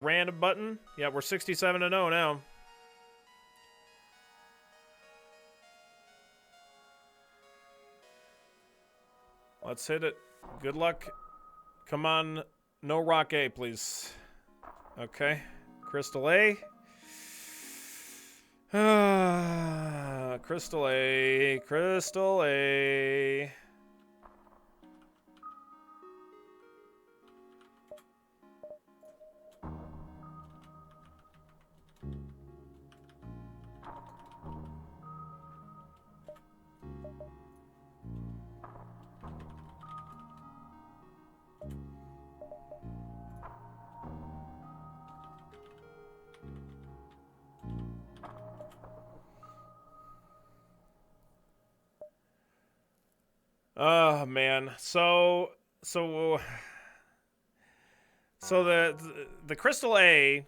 random button. Yeah, we're 67-0 now. Let's hit it. Good luck. Come on. No rock A, please. Okay. Crystal A. Crystal A. Crystal A. Oh man. So the Crystal A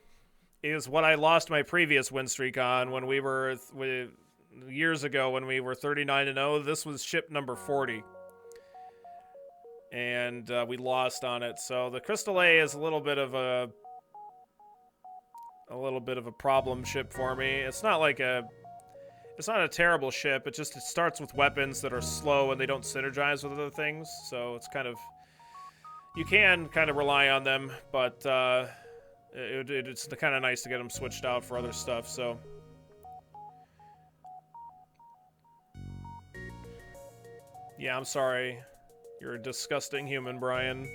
is what I lost my previous win streak on when we were years ago when we were 39-0. This was ship number 40. And we lost on it. So the Crystal A is a little bit of a problem ship for me. It's not a terrible ship. It starts with weapons that are slow and they don't synergize with other things. So it's kind of, you can kind of rely on them, but it's kind of nice to get them switched out for other stuff. So yeah, I'm sorry. You're a disgusting human, Brian.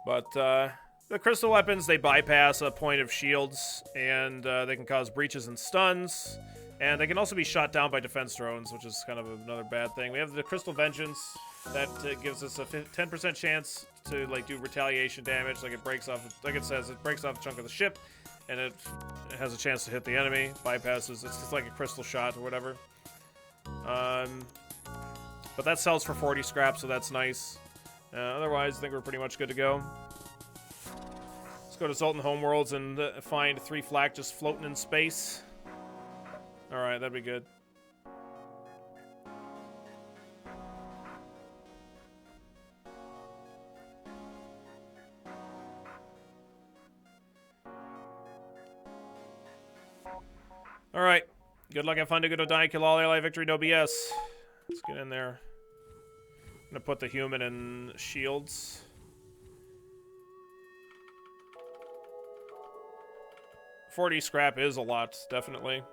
But the crystal weapons, they bypass a point of shields, and they can cause breaches and stuns. And they can also be shot down by defense drones, which is kind of another bad thing. We have the Crystal Vengeance that gives us a 10% chance to like do retaliation damage. Like it breaks off, like it says, it breaks off a chunk of the ship, and it has a chance to hit the enemy. Bypasses. It's just like a crystal shot or whatever. But that sells for 40 scrap, so that's nice. Otherwise, I think we're pretty much good to go. Let's go to Zoltan Homeworlds and find 3 flak just floating in space. Alright, that'd be good. Alright. Good luck, have fun, to go to die, kill all ally, victory, no BS. Let's get in there. I'm gonna put the human in shields. $40 scrap is a lot, definitely.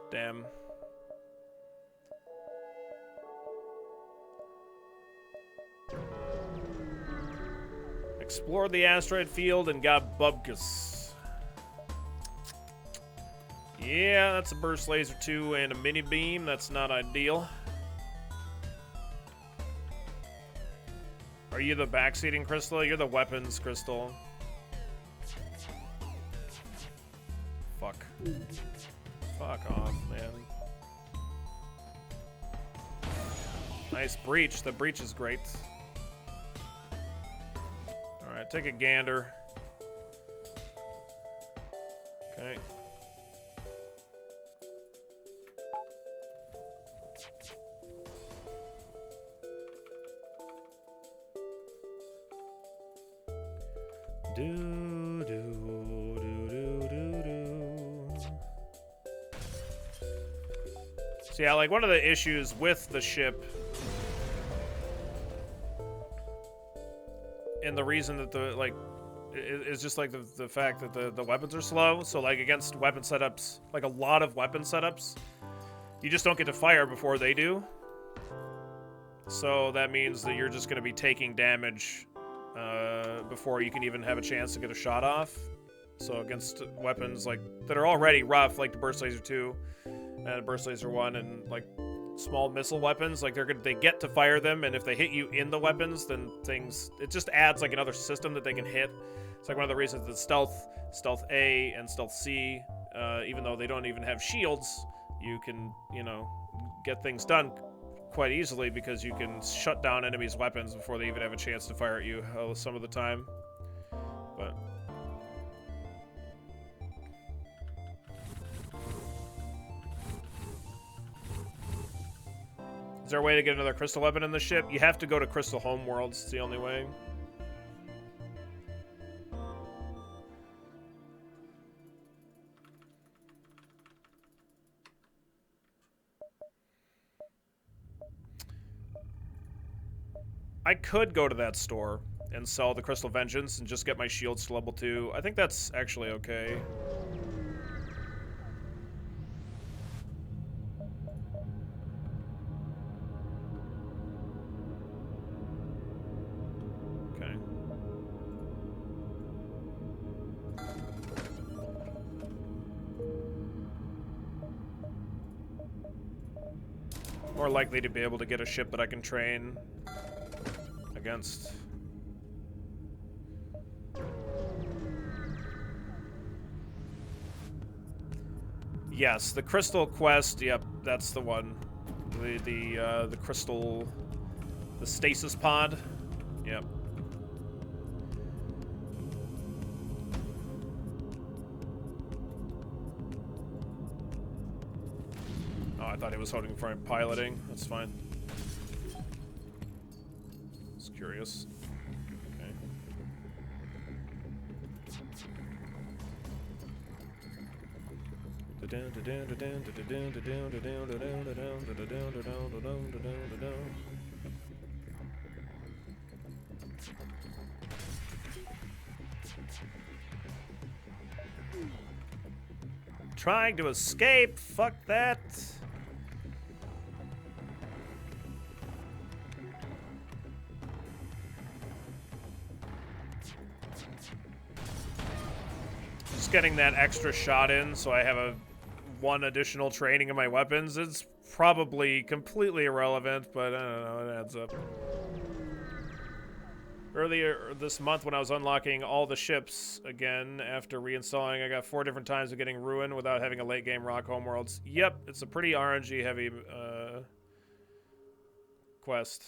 Damn. Explored the asteroid field and got Bubkus. Yeah, that's a burst laser 2 and a mini beam. That's not ideal. Are you the backseating crystal? You're the weapons crystal. Fuck. Fuck off, man. Nice breach. The breach is great. Alright, take a gander. Okay. So yeah, like one of the issues with the ship and the reason that the like is just like the fact that the weapons are slow. So like against weapon setups, like a lot of weapon setups, you just don't get to fire before they do. So that means that you're just going to be taking damage before you can even have a chance to get a shot off. So against weapons like that are already rough, like the Burst Laser 2 and Burst Laser 1, and like small missile weapons, like they get to fire them, and if they hit you in the weapons, then it just adds like another system that they can hit. It's like one of the reasons that Stealth A and Stealth C, even though they don't even have shields, you can, you know, get things done quite easily because you can shut down enemies' weapons before they even have a chance to fire at you some of the time. But Is there a way to get another crystal weapon in the ship? You have to go to Crystal Homeworlds. It's the only way. I could go to that store and sell the Crystal Vengeance and just get my shields to level 2. I think that's actually okay. Okay. More likely to be able to get a ship that I can train against. Yes, the crystal quest. Yep, that's the one. The crystal, the stasis pod. Yep. Oh, I thought he was holding for piloting. That's fine. Just curious. Okay. Trying to escape. Fuck that. Just getting that extra shot in so I have one additional training of my weapons. It's probably completely irrelevant, but I don't know, it adds up. Earlier this month when I was unlocking all the ships again after reinstalling, I got 4 different times of getting ruined without having a late game rock homeworlds. Yep, it's a pretty RNG heavy quest.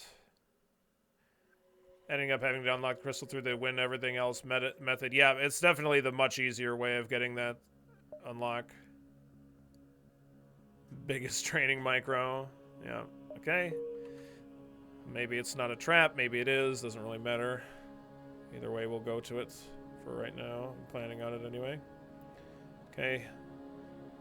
Ending up having to unlock crystal through the win everything else method. Yeah, it's definitely the much easier way of getting that unlock. Biggest training micro. Yeah, okay. Maybe it's not a trap, maybe it is, doesn't really matter. Either way, we'll go to it for right now. I'm planning on it anyway. Okay.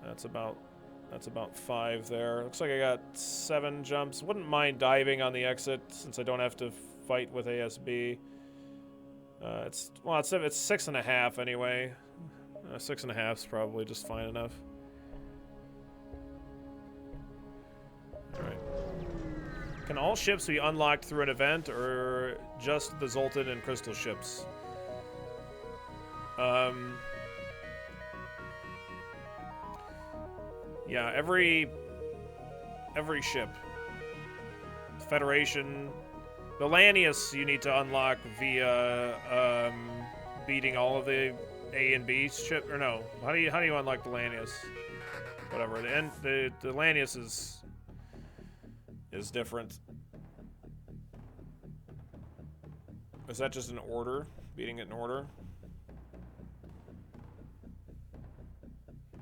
That's about 5 there. Looks like I got 7 jumps. Wouldn't mind diving on the exit since I don't have to fight with ASB. It's 6.5 anyway. 6.5 is probably just fine enough. Alright. Can all ships be unlocked through an event, or just the Zoltan and Crystal ships? Yeah, every ship. Federation. The Lanius you need to unlock via beating all of the A and B ship, or no? How do you unlock the Lanius? Whatever. The Lanius is different. Is that just an order? Beating it in order?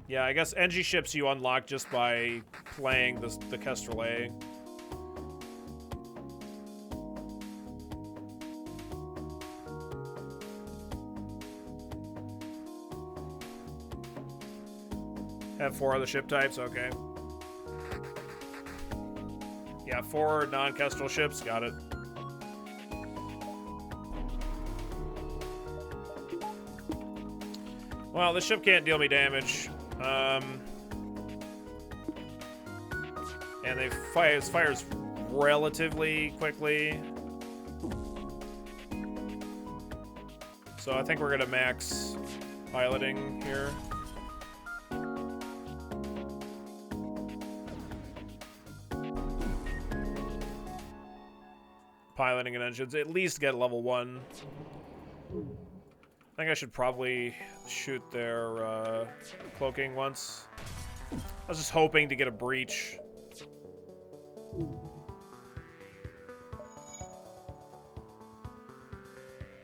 Yeah, I guess NG ships you unlock just by playing the Kestrel A. Have 4 other ship types, okay. Yeah, 4 non-Kestrel ships, got it. Well, this ship can't deal me damage. And it fires relatively quickly. So I think we're gonna max piloting here. Piloting and engines, at least get level 1. I think I should probably shoot their cloaking once. I was just hoping to get a breach.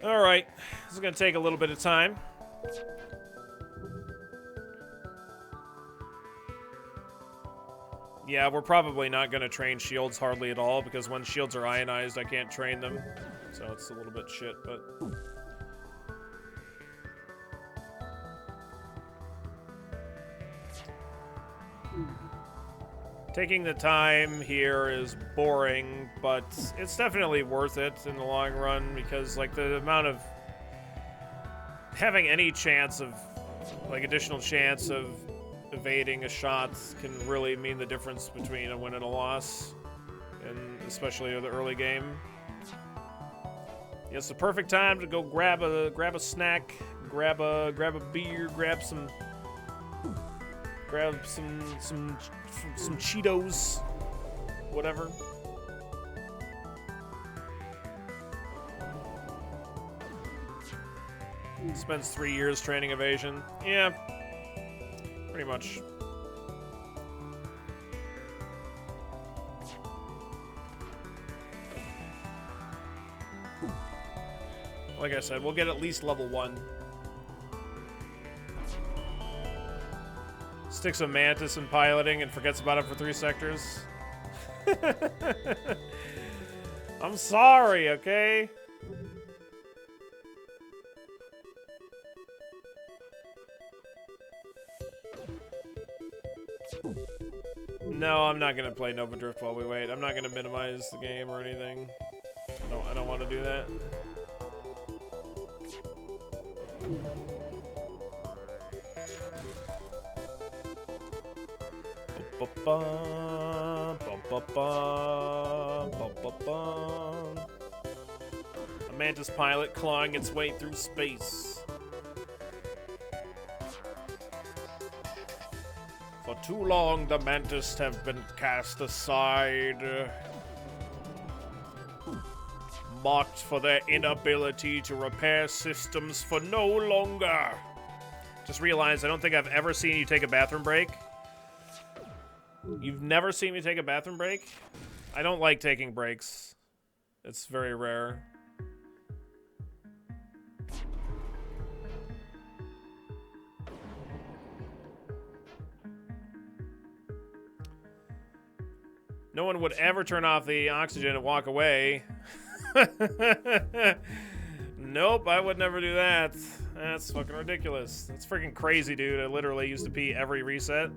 Alright, this is going to take a little bit of time. Yeah, we're probably not going to train shields hardly at all, because when shields are ionized, I can't train them. So it's a little bit shit, but... Taking the time here is boring, but it's definitely worth it in the long run, because, like, the amount of... having any chance of, like, additional chance of evading a shot can really mean the difference between a win and a loss, and especially in the early game. It's the perfect time to go grab a snack, grab a beer, grab some Cheetos, whatever. Spends 3 years training evasion. Yeah, pretty much. Like I said, we'll get at least level 1. Sticks a mantis in piloting and forgets about it for 3 sectors. I'm sorry, okay? No, I'm not gonna play Nova Drift while we wait. I'm not gonna minimize the game or anything. I don't want to do that. A mantis pilot clawing its way through space. For too long, the mantis have been cast aside, mocked for their inability to repair systems for no longer. Just realized I don't think I've ever seen you take a bathroom break. You've never seen me take a bathroom break? I don't like taking breaks. It's very rare. No one would ever turn off the oxygen and walk away. Nope, I would never do that. That's fucking ridiculous. That's freaking crazy, dude. I literally used to pee every reset.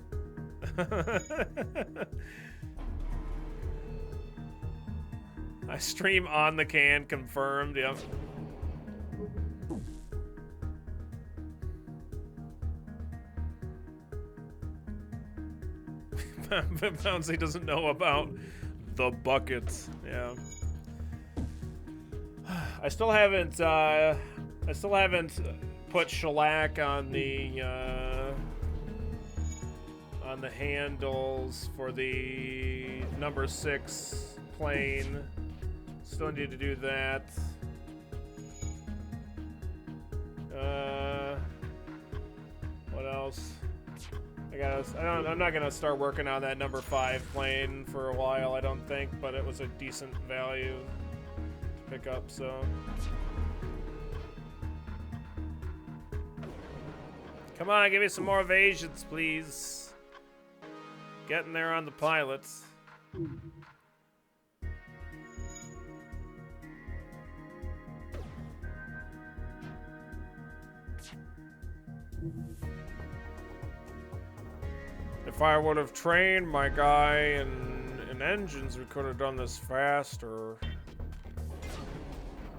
I stream on the can, confirmed, yep. Bouncy doesn't know about the bucket, yeah. I still haven't put shellac on the handles for the number 6 plane. Still need to do that. What else? I'm not gonna start working on that number 5 plane for a while, I don't think, but it was a decent value to pick up, so. Come on, give me some more evasions, please. Getting there on the pilots. If I would have trained my guy in engines, we could have done this faster.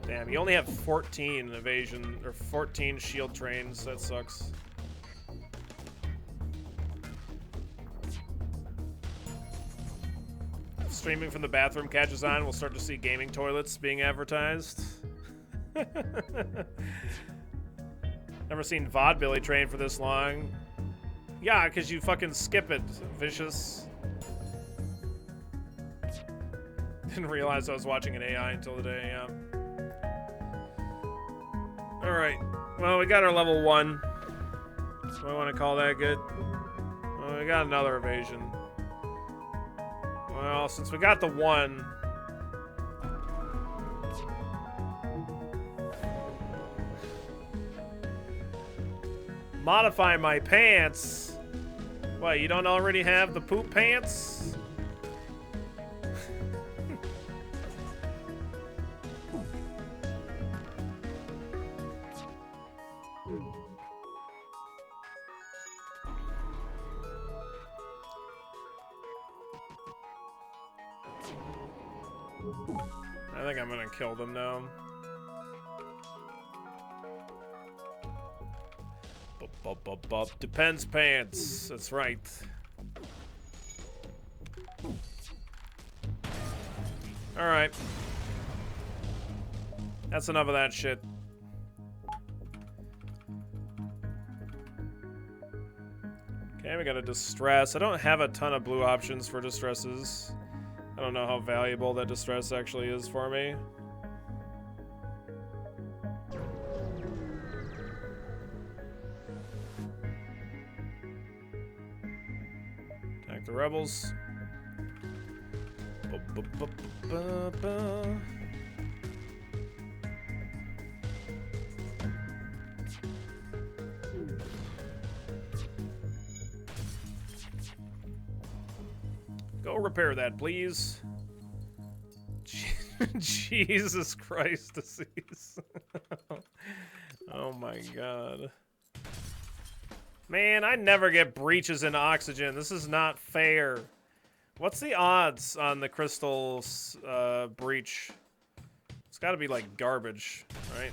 Damn, you only have 14 evasion, or 14 shield trains. That sucks. If streaming from the bathroom catches on, we'll start to see gaming toilets being advertised. Never seen Vodbilly train for this long. Yeah, because you fucking skip it, vicious. Didn't realize I was watching an AI until today, yeah. Alright, well, we got our level 1. So I want to call that good. Well, we got another evasion. Well, since we got the 1... Modify my pants? What, you don't already have the poop pants? I think I'm gonna kill them now. Depends pants. That's right. Alright. That's enough of that shit. Okay, we got a distress. I don't have a ton of blue options for distresses. I don't know how valuable that distress actually is for me. Attack the rebels. Go repair that, please. Jesus Christ, disease. Oh my god. Man, I never get breaches in oxygen. This is not fair. What's the odds on the crystal's breach? It's gotta be like garbage, right?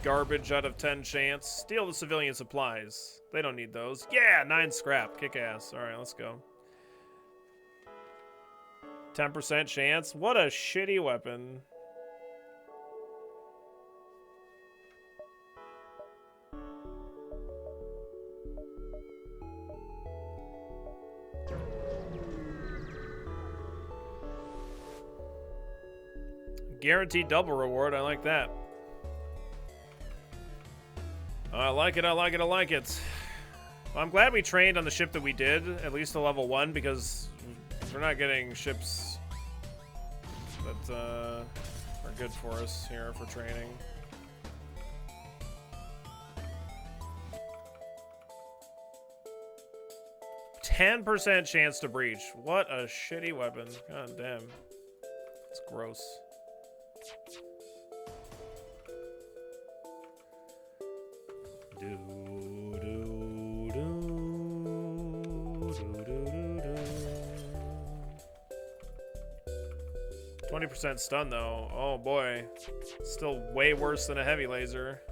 Garbage out of 10 chance. Steal the civilian supplies. They don't need those. Yeah, 9 scrap. Kick ass. Alright, let's go. 10% chance? What a shitty weapon. Guaranteed double reward. I like that. I like it, I like it, I like it. Well, I'm glad we trained on the ship that we did, at least to level 1, because we're not getting ships that are good for us here for training. %10 chance to breach. What a shitty weapon. God damn. It's gross. Do, do, do, do, do, do, do. 20% stun though. Oh boy. Still way worse than a heavy laser.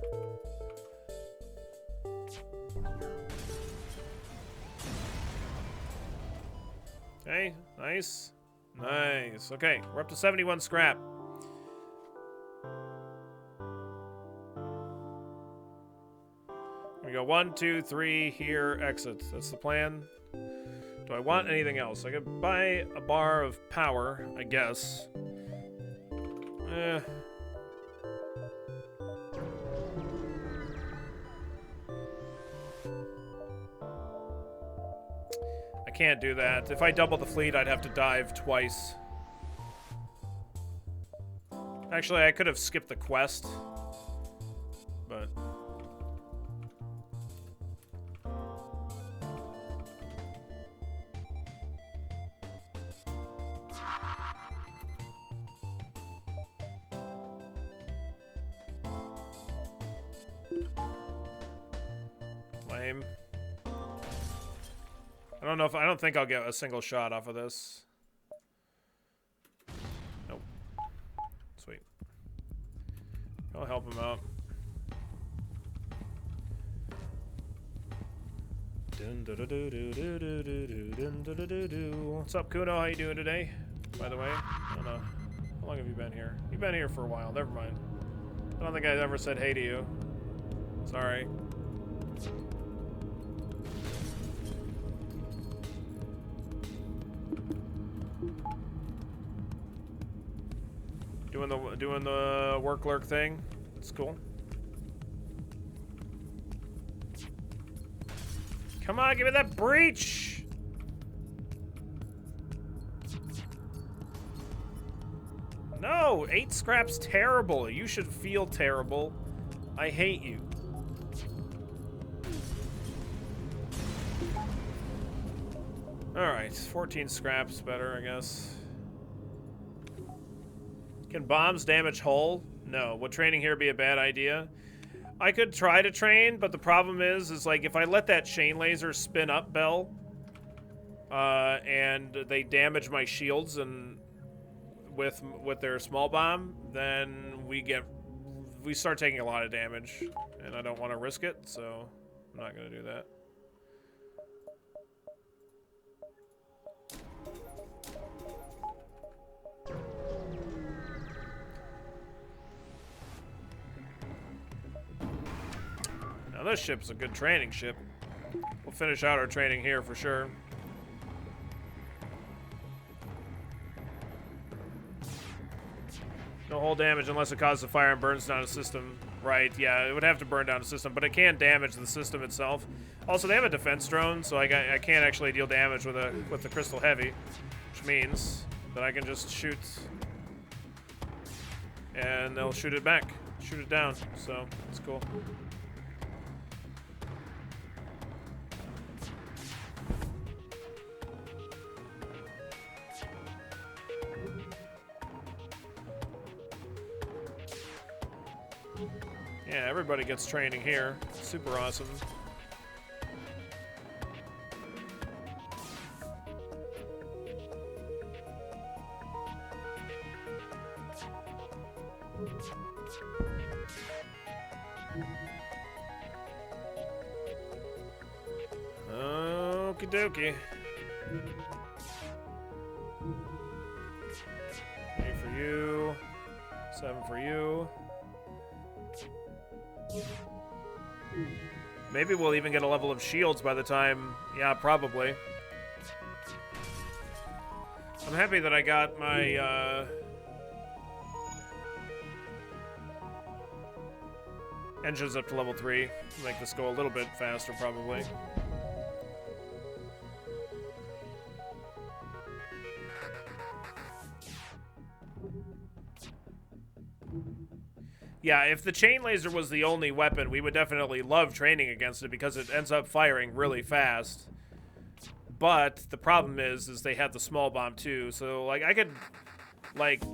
Okay, nice. Nice. Okay, we're up to 71 scrap. We go 1, 2, 3, here, exit. That's the plan. Do I want anything else? I could buy a bar of power, I guess. I can't do that. If I double the fleet, I'd have to dive twice. Actually, I could have skipped the quest, but... Lame. I don't think I'll get a single shot off of this. Nope. Sweet. I'll help him out. What's up, Kuno? How you doing today? By the way, I don't know. How long have you been here? You've been here for a while. Never mind. I don't think I ever said hey to you. Sorry. Doing the work lurk thing. It's cool. Come on, give me that breach. No, 8 scrap's terrible. You should feel terrible. I hate you. Alright, 14 scraps better, I guess. Can bombs damage hull? No. Would training here be a bad idea? I could try to train, but the problem is like if I let that chain laser spin up Bell, and they damage my shields and with their small bomb, then we start taking a lot of damage, and I don't want to risk it, so I'm not gonna do that. Now this ship's a good training ship. We'll finish out our training here for sure. No hull damage unless it causes a fire and burns down a system. Right, yeah, it would have to burn down a system, but it can damage the system itself. Also, they have a defense drone, so I can't actually deal damage with the Crystal Heavy, which means that I can just shoot, and they'll shoot it back, shoot it down, so it's cool. Yeah, everybody gets training here. Super awesome. Okie dokie. 8 for you. 7 for you. Maybe we'll even get a level of shields by the time... Yeah, probably. I'm happy that I got my, engines up to level 3. Make this go a little bit faster, probably. Yeah, if the chain laser was the only weapon, we would definitely love training against it because it ends up firing really fast. But the problem is they have the small bomb too. So like I could, like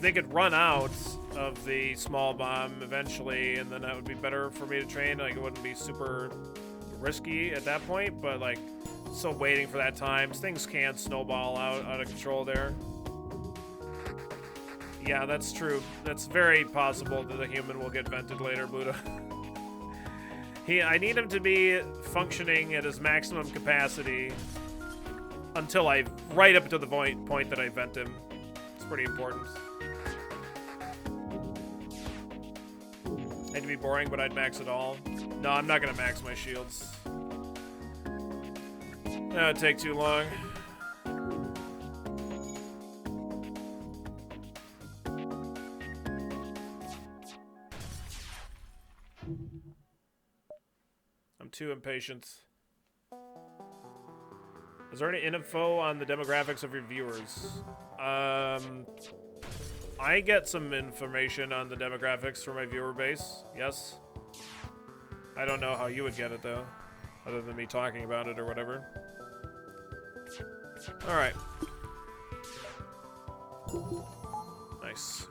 they could run out of the small bomb eventually, and then that would be better for me to train. Like it wouldn't be super risky at that point. But like, still waiting for that time. Things can snowball out of control there. Yeah, that's true. That's very possible that the human will get vented later, Buddha. I need him to be functioning at his maximum capacity until right up to the point that I vent him. It's pretty important. Hate to be boring, but I'd max it all. No, I'm not gonna max my shields. That would take too long. Too impatient. Is there any info on the demographics of your viewers? I get some information on the demographics for my viewer base, yes. I don't know how you would get it though, other than me talking about it or whatever. Alright. Nice.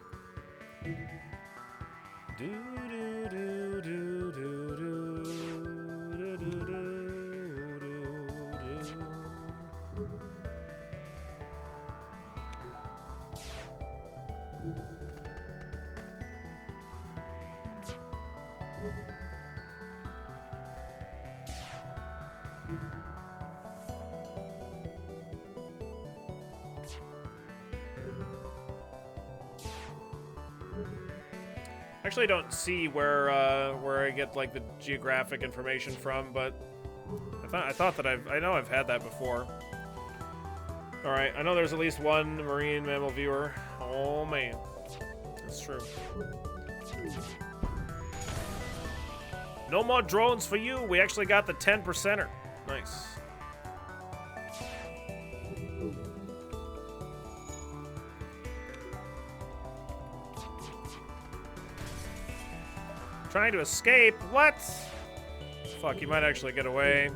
Actually, don't see where I get like the geographic information from, but I thought that I know I've had that before. All right, I know there's at least one marine mammal viewer. Oh man, that's true. No more drones for you. We actually got the 10%er. Nice. Trying to escape? What? Fuck, you might actually get away.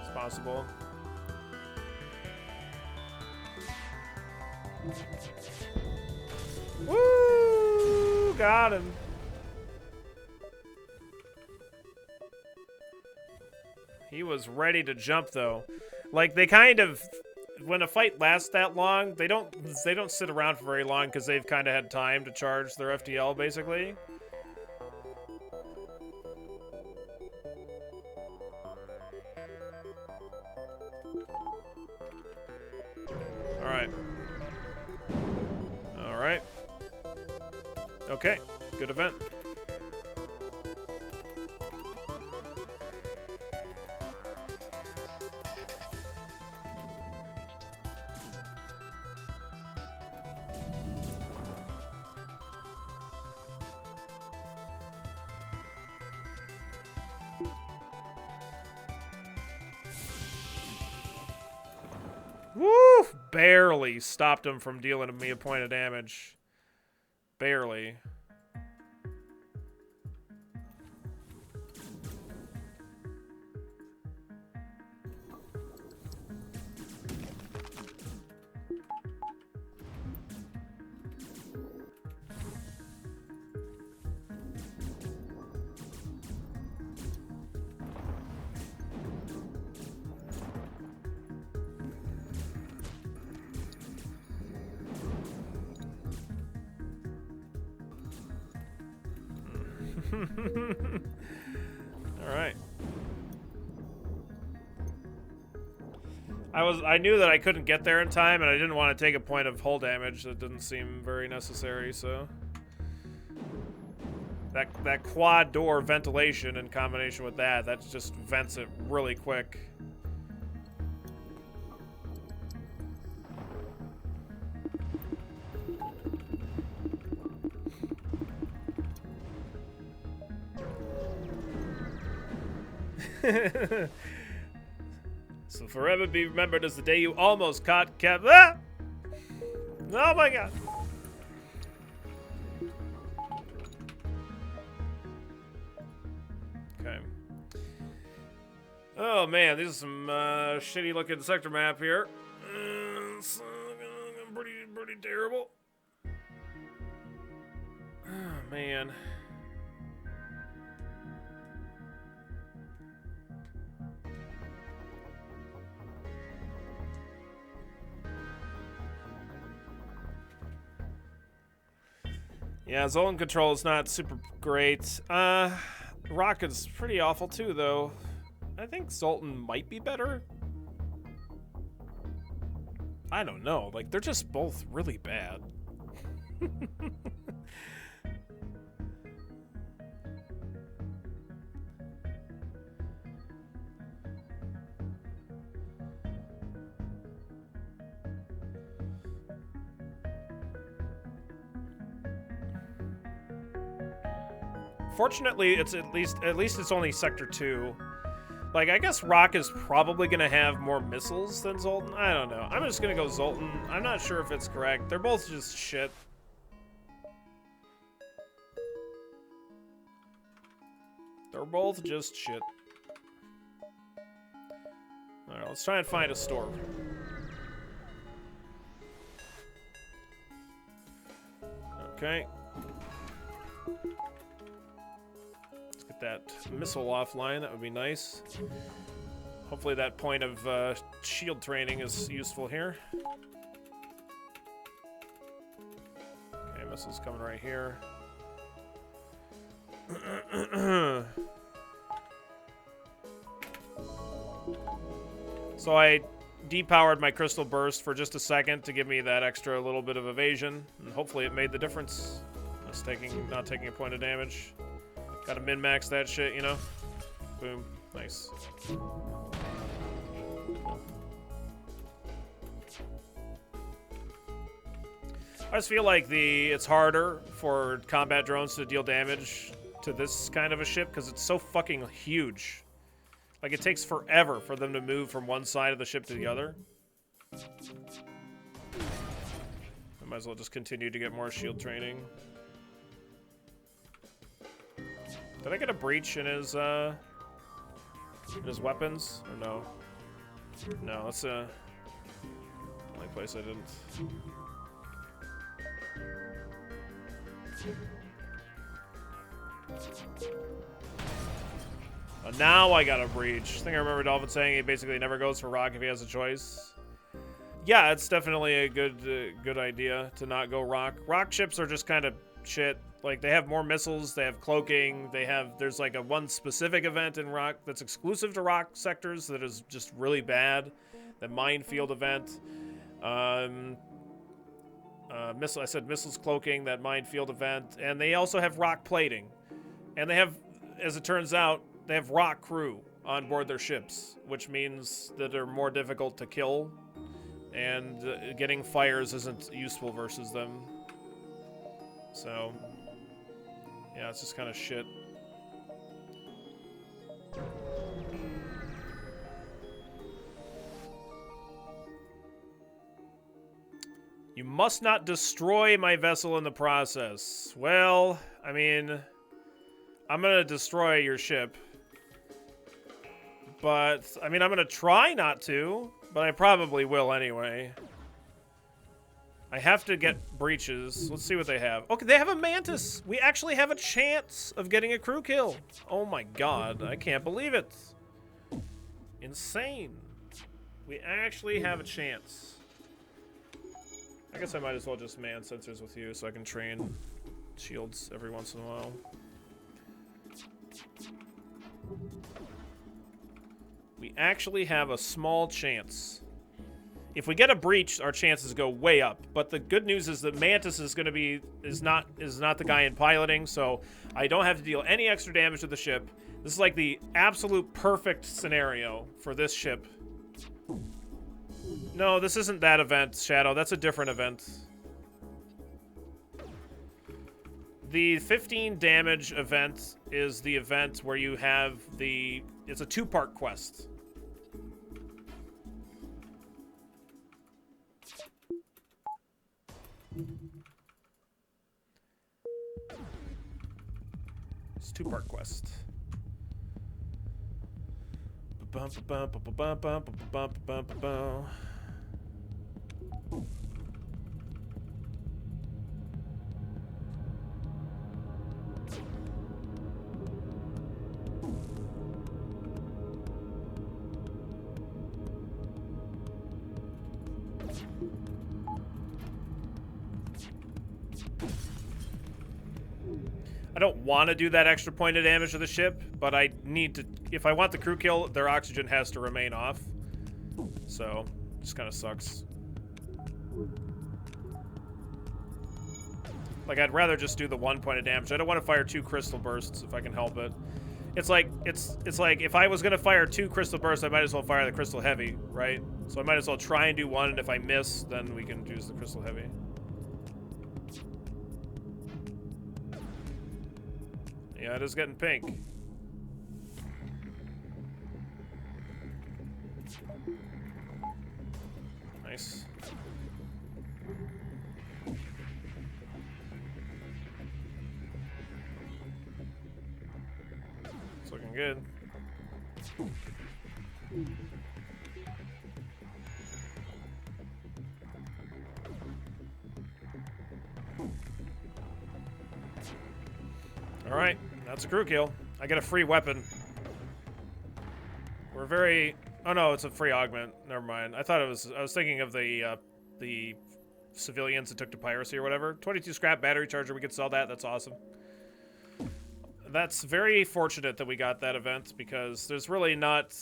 It's possible. Woo! Got him. He was ready to jump, though. Like, they kind of... When a fight lasts that long, they don't sit around for very long because they've kind of had time to charge their FTL, basically. Alright. Alright. Okay. Good event. Woo! Barely stopped him from dealing me a point of damage. Barely. All right. I knew that I couldn't get there in time, and I didn't want to take a point of hull damage. That didn't seem very necessary, so that quad door ventilation in combination with that just vents it really quick. So forever be remembered as the day you almost caught Kev. Ah! Oh my god. Okay. Oh man, this is some shitty looking sector map here. It's pretty terrible. Oh man. Yeah, zone control is not super great. Rocket's pretty awful too, though. I think Zoltan might be better. I don't know. Like, they're just both really bad. Fortunately, it's at least it's only Sector 2. Like, I guess Rock is probably going to have more missiles than Zoltan. I don't know. I'm just going to go Zoltan. I'm not sure if it's correct. They're both just shit. They're both just shit. Alright, let's try and find a store. Okay. That missile offline, that would be nice. Hopefully that point of shield training is useful here. Okay, missiles coming right here. So I depowered my crystal burst for just a second to give me that extra little bit of evasion, and hopefully it made the difference. Just not taking a point of damage. Gotta min-max that shit, you know? Boom. Nice. I just feel like it's harder for combat drones to deal damage to this kind of a ship because it's so fucking huge. Like, it takes forever for them to move from one side of the ship to the other. I might as well just continue to get more shield training. Did I get a breach in his weapons? Or no? No, that's the only place I didn't. Now I got a breach. I think I remember Dolphin saying he basically never goes for rock if he has a choice. Yeah, it's definitely a good idea to not go rock. Rock ships are just kind of shit. Like, they have more missiles, they have cloaking, there's like a one specific event in rock that's exclusive to rock sectors that is just really bad. The minefield event. I said missiles cloaking, that minefield event, and they also have rock plating. And they have, as it turns out, they have rock crew on board their ships, which means that they're more difficult to kill, and getting fires isn't useful versus them. So, yeah, it's just kind of shit. You must not destroy my vessel in the process. Well, I mean, I'm gonna destroy your ship. But, I mean, I'm gonna try not to, but I probably will anyway. I have to get breaches. Let's see what they have. Okay, they have a Mantis. We actually have a chance of getting a crew kill. Oh my god, I can't believe it. Insane. We actually have a chance. I guess I might as well just man sensors with you so I can train shields every once in a while. We actually have a small chance. If we get a breach, our chances go way up. But the good news is that Mantis is going to be is not the guy in piloting, so I don't have to deal any extra damage to the ship. This is like the absolute perfect scenario for this ship. No, this isn't that event, Shadow. That's a different event. The 15 damage event is the event where you have the... It's a two-part quest. It's a two-part quest. I don't want to do that extra point of damage to the ship, but I need to... If I want the crew kill, their oxygen has to remain off. So, just kind of sucks. Like, I'd rather just do the 1 point of damage. I don't want to fire 2 crystal bursts if I can help it. It's like if I was going to fire 2 crystal bursts, I might as well fire the crystal heavy, right? So I might as well try and do 1, and if I miss, then we can use the crystal heavy. Yeah, it is getting pink. Nice. It's looking good. All right. That's a crew kill. I get a free weapon. We're very... Oh no, it's a free augment. Never mind. I thought it was... I was thinking of the civilians that took to piracy or whatever. 22 scrap battery charger. We could sell that. That's awesome. That's very fortunate that we got that event because there's really not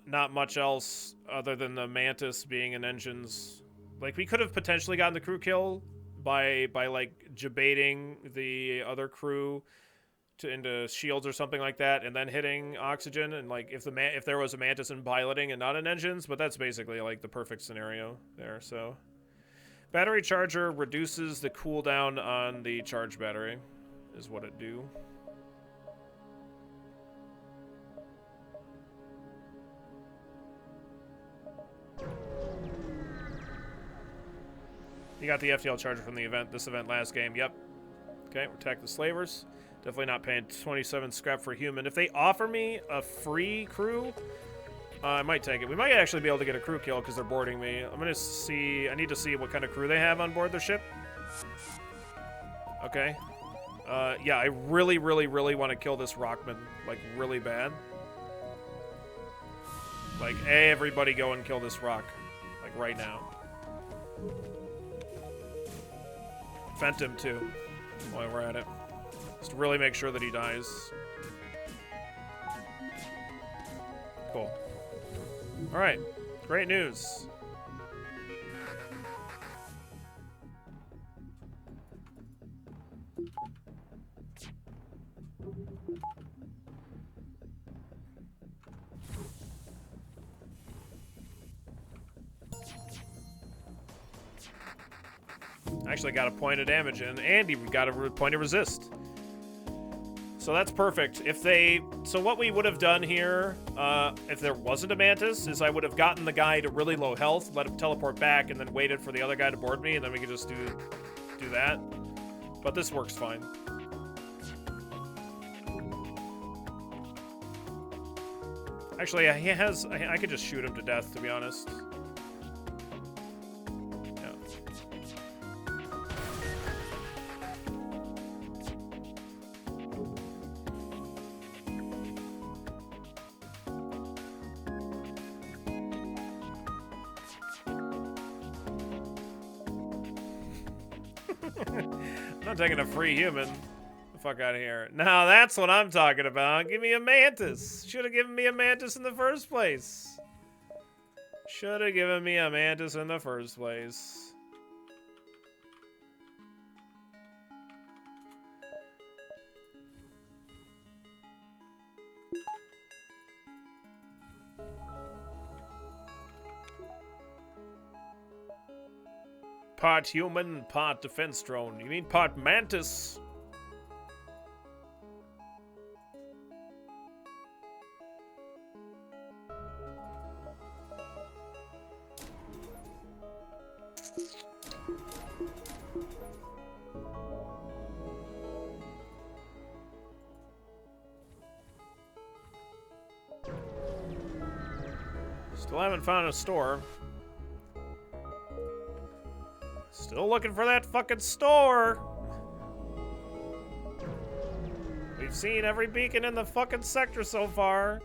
much else other than the Mantis being in engines. Like, we could have potentially gotten the crew kill by like jebaiting the other crew into shields or something like that, and then hitting oxygen, and like if there was a Mantis in piloting and not in engines, but that's basically like the perfect scenario there. So battery charger reduces the cooldown on the charge battery, is what it do. You got the FTL charger from the event, this event last game. Yep. Okay, attack the slavers. Definitely not paying 27 scrap for human. If they offer me a free crew, I might take it. We might actually be able to get a crew kill because they're boarding me. I'm gonna see. I need to see what kind of crew they have on board their ship. Okay. Yeah, I really, really, really want to kill this Rockman, like, really bad. Like, everybody go and kill this rock. Like, right now. Fent him, too, while we're at it. Just to really make sure that he dies. Cool. Alright. Great news. Actually got a point of damage in, and he got a point of resist. So that's perfect. So what we would have done here, if there wasn't a Mantis, is I would have gotten the guy to really low health, let him teleport back, and then waited for the other guy to board me, and then we could just do that. But this works fine. Actually, I could just shoot him to death, to be honest. I'm not taking a free human. Get the fuck out of here. Now that's what I'm talking about. Give me a Mantis. Should have given me a Mantis in the first place. Should have given me a Mantis in the first place. Part human, part defense drone. You mean part Mantis? Still haven't found a store. Still looking for that fucking store. We've seen every beacon in the fucking sector so far.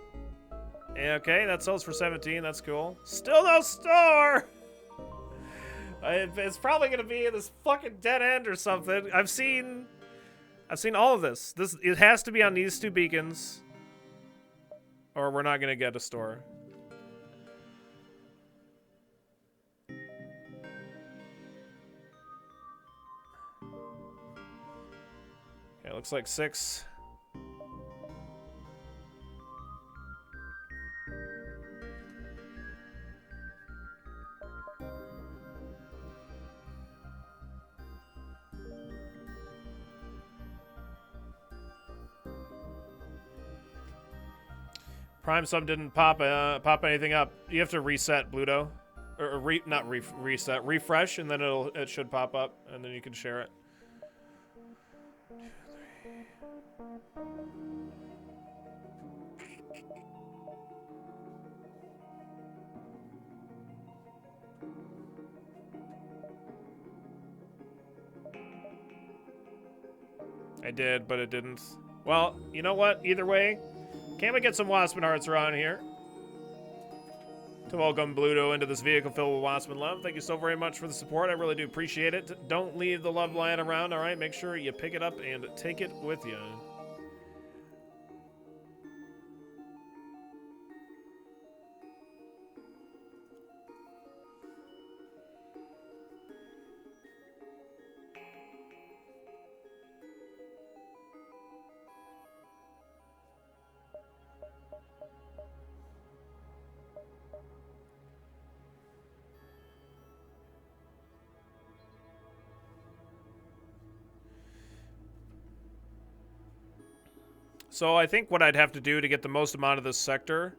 Okay, that sells for 17. That's cool. Still no store. It's probably gonna be in this fucking dead end or something. I've seen all of this. It has to be on these two beacons, or we're not gonna get a store. Okay, looks like 6. Prime sub didn't pop anything up. You have to reset Bluto, or reset, refresh, and then it should pop up, and then you can share it. 2, 3. I did, but it didn't. Well, you know what? Either way, can't we get some Waspin hearts around here? To welcome Bluto into this vehicle filled with Waspin love. Thank you so very much for the support. I really do appreciate it. Don't leave the love lying around, all right? Make sure you pick it up and take it with you. So I think what I'd have to do to get the most amount of this sector...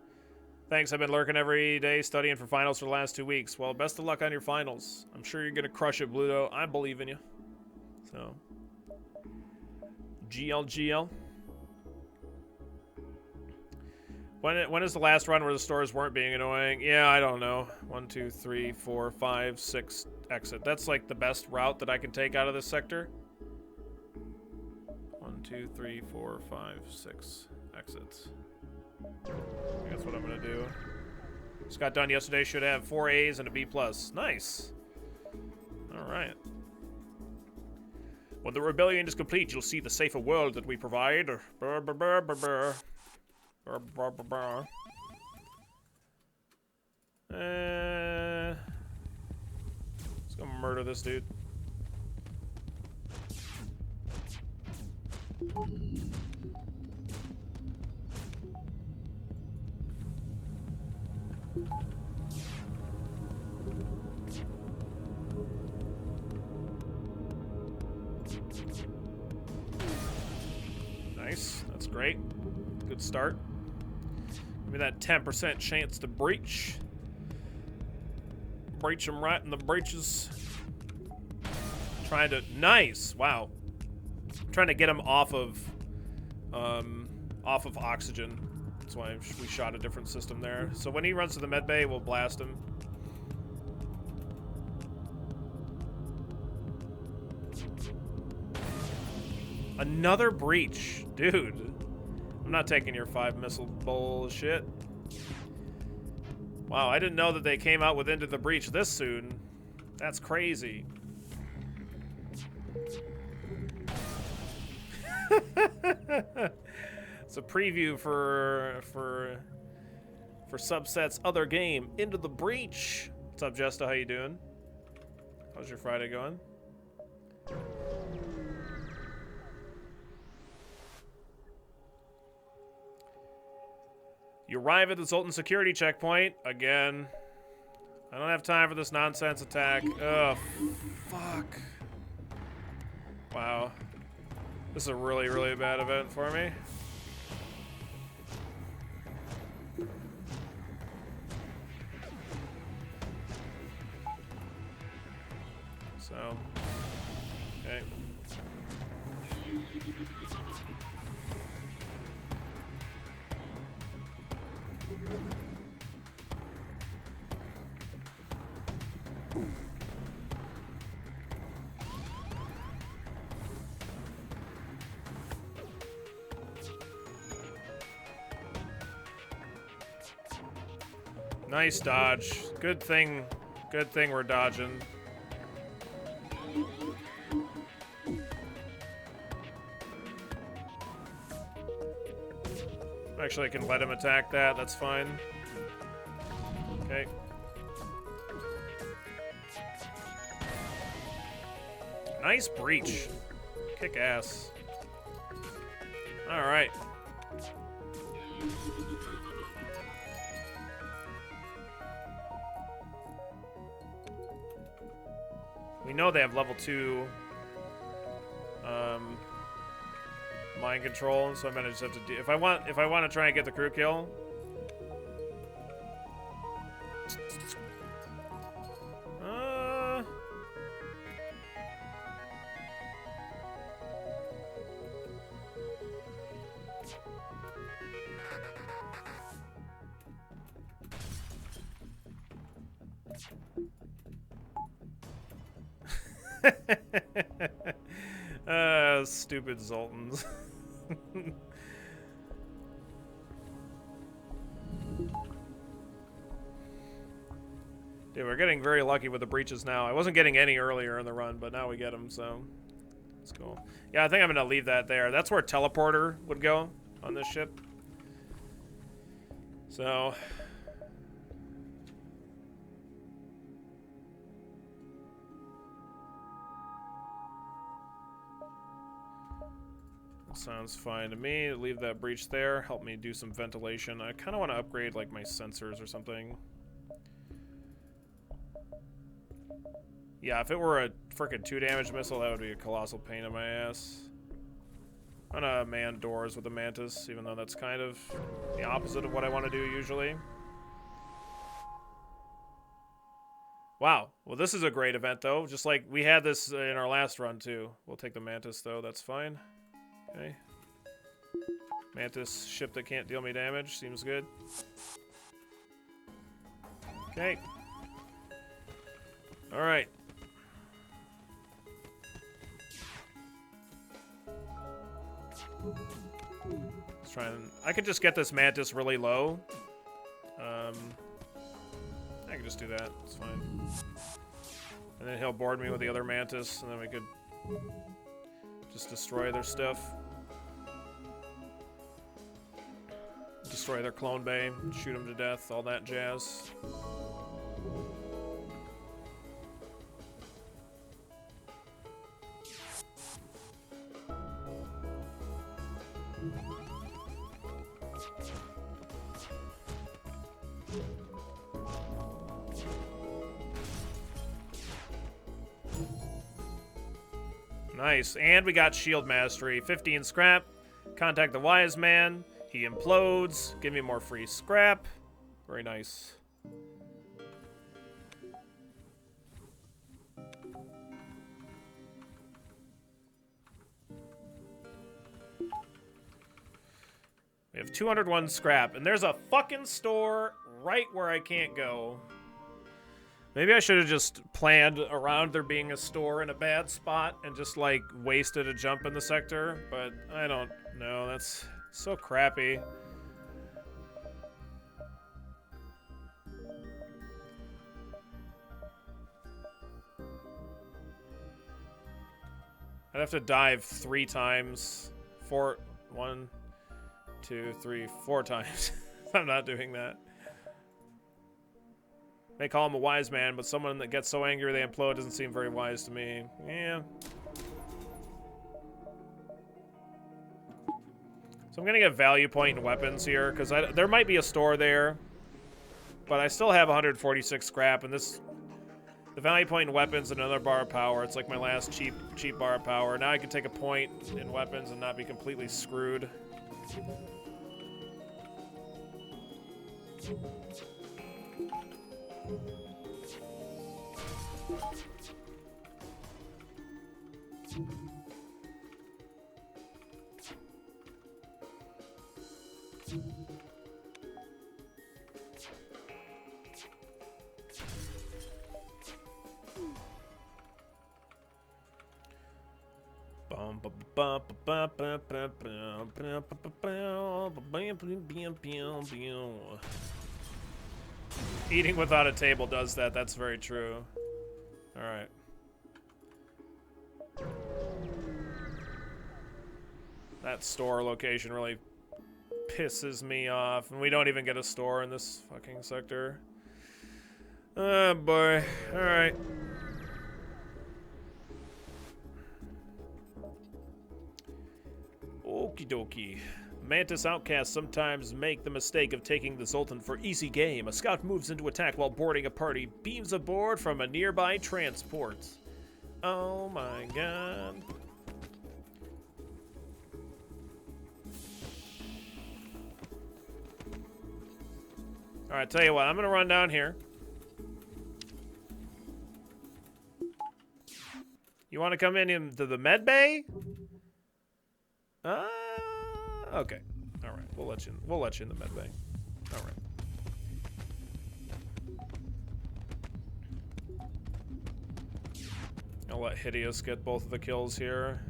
Thanks, I've been lurking every day studying for finals for the last 2 weeks. Well, best of luck on your finals. I'm sure you're going to crush it, Bluto. I believe in you. So... GL. When is the last run where the stores weren't being annoying? Yeah, I don't know. 1, 2, 3, 4, 5, 6 exit. That's like the best route that I can take out of this sector. 2, 3, 4, 5, 6 exits. I think that's what I'm gonna do. Just got done yesterday. Should have 4 A's and a B+. Nice. All right. When the rebellion is complete, you'll see the safer world that we provide. Brr, brr, brr, brr, brr. Brr, brr, brr, brr. Let's go murder this dude. Nice. That's great. Good start. Give me that 10% chance to breach. Breach him right in the breeches. Trying to... Nice! Wow. Trying to get him off of oxygen. That's why we shot a different system there. So when he runs to the med bay, we'll blast him. Another breach. Dude. I'm not taking your 5 missile bullshit. Wow, I didn't know that they came out with Into the Breach this soon. That's crazy. It's a preview for Subset's other game, Into the Breach. What's up, Jesta? How you doing? How's your Friday going? You arrive at the Zoltan security checkpoint. Again. I don't have time for this nonsense attack. Ugh, fuck. Wow. This is a really, really bad event for me. So, okay. Nice dodge. Good thing we're dodging. Actually, I can let him attack that. That's fine. Okay. Nice breach. Kick ass. All right. We know they have level 2 mind control, so I'm gonna just have to do if I want to try and get the crew kill. Stupid Zoltans. Dude, we're getting very lucky with the breaches now. I wasn't getting any earlier in the run, but now we get them, so that's cool. Yeah, I think I'm gonna leave that there. That's where teleporter would go on this ship. So sounds fine to me. Leave that breach there. Help me do some ventilation. I kind of want to upgrade like my sensors or something. Yeah, if it were a frickin' 2 damage missile, that would be a colossal pain in my ass. I'm gonna man doors with the Mantis, even though that's kind of the opposite of what I want to do usually. Wow. Well, this is a great event, though. Just like we had this in our last run, too. We'll take the Mantis, though. That's fine. Okay. Mantis, ship that can't deal me damage. Seems good. Okay. Alright. Let's try and... I could just get this Mantis really low. I can just do that. It's fine. And then he'll board me with the other Mantis, and then we could just destroy their stuff. Destroy their clone bay, shoot them to death, all that jazz. Nice, and we got shield mastery. 15 scrap. Contact the wise man. He implodes. Give me more free scrap. Very nice. We have 201 scrap, and there's a fucking store right where I can't go. Maybe I should have just planned around there being a store in a bad spot and just, like, wasted a jump in the sector, but I don't know. That's so crappy. I'd have to dive 3 times. 1, 2, 3, 4 times. I'm not doing that. They call him a wise man, but someone that gets so angry they implode doesn't seem very wise to me. Yeah. So I'm gonna get value point in weapons here, because there might be a store there, but I still have 146 scrap, and the value point in weapons and another bar of power. It's like my last cheap bar of power. Now I can take a point in weapons and not be completely screwed. Eating without a table does that. That's very true. All right. That store location really pisses me off, and we don't even get a store in this fucking sector. Oh boy. All right. Okie dokie. Mantis outcasts sometimes make the mistake of taking the Zoltan for easy game. A scout moves into attack while boarding a party, beams aboard from a nearby transport. Oh my god. Alright, tell you what, I'm gonna run down here. You wanna come into the med bay? Okay. All right. We'll let you in the med bay. All right. I'll let Hideous get both of the kills here.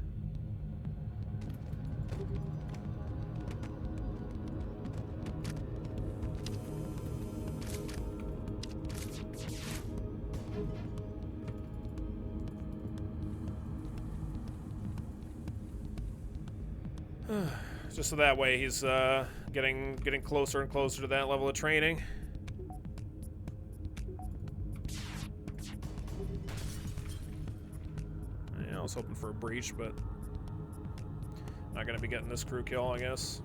Just so that way he's getting closer and closer to that level of training. Yeah, I was hoping for a breach, but not gonna be getting this crew kill, I guess.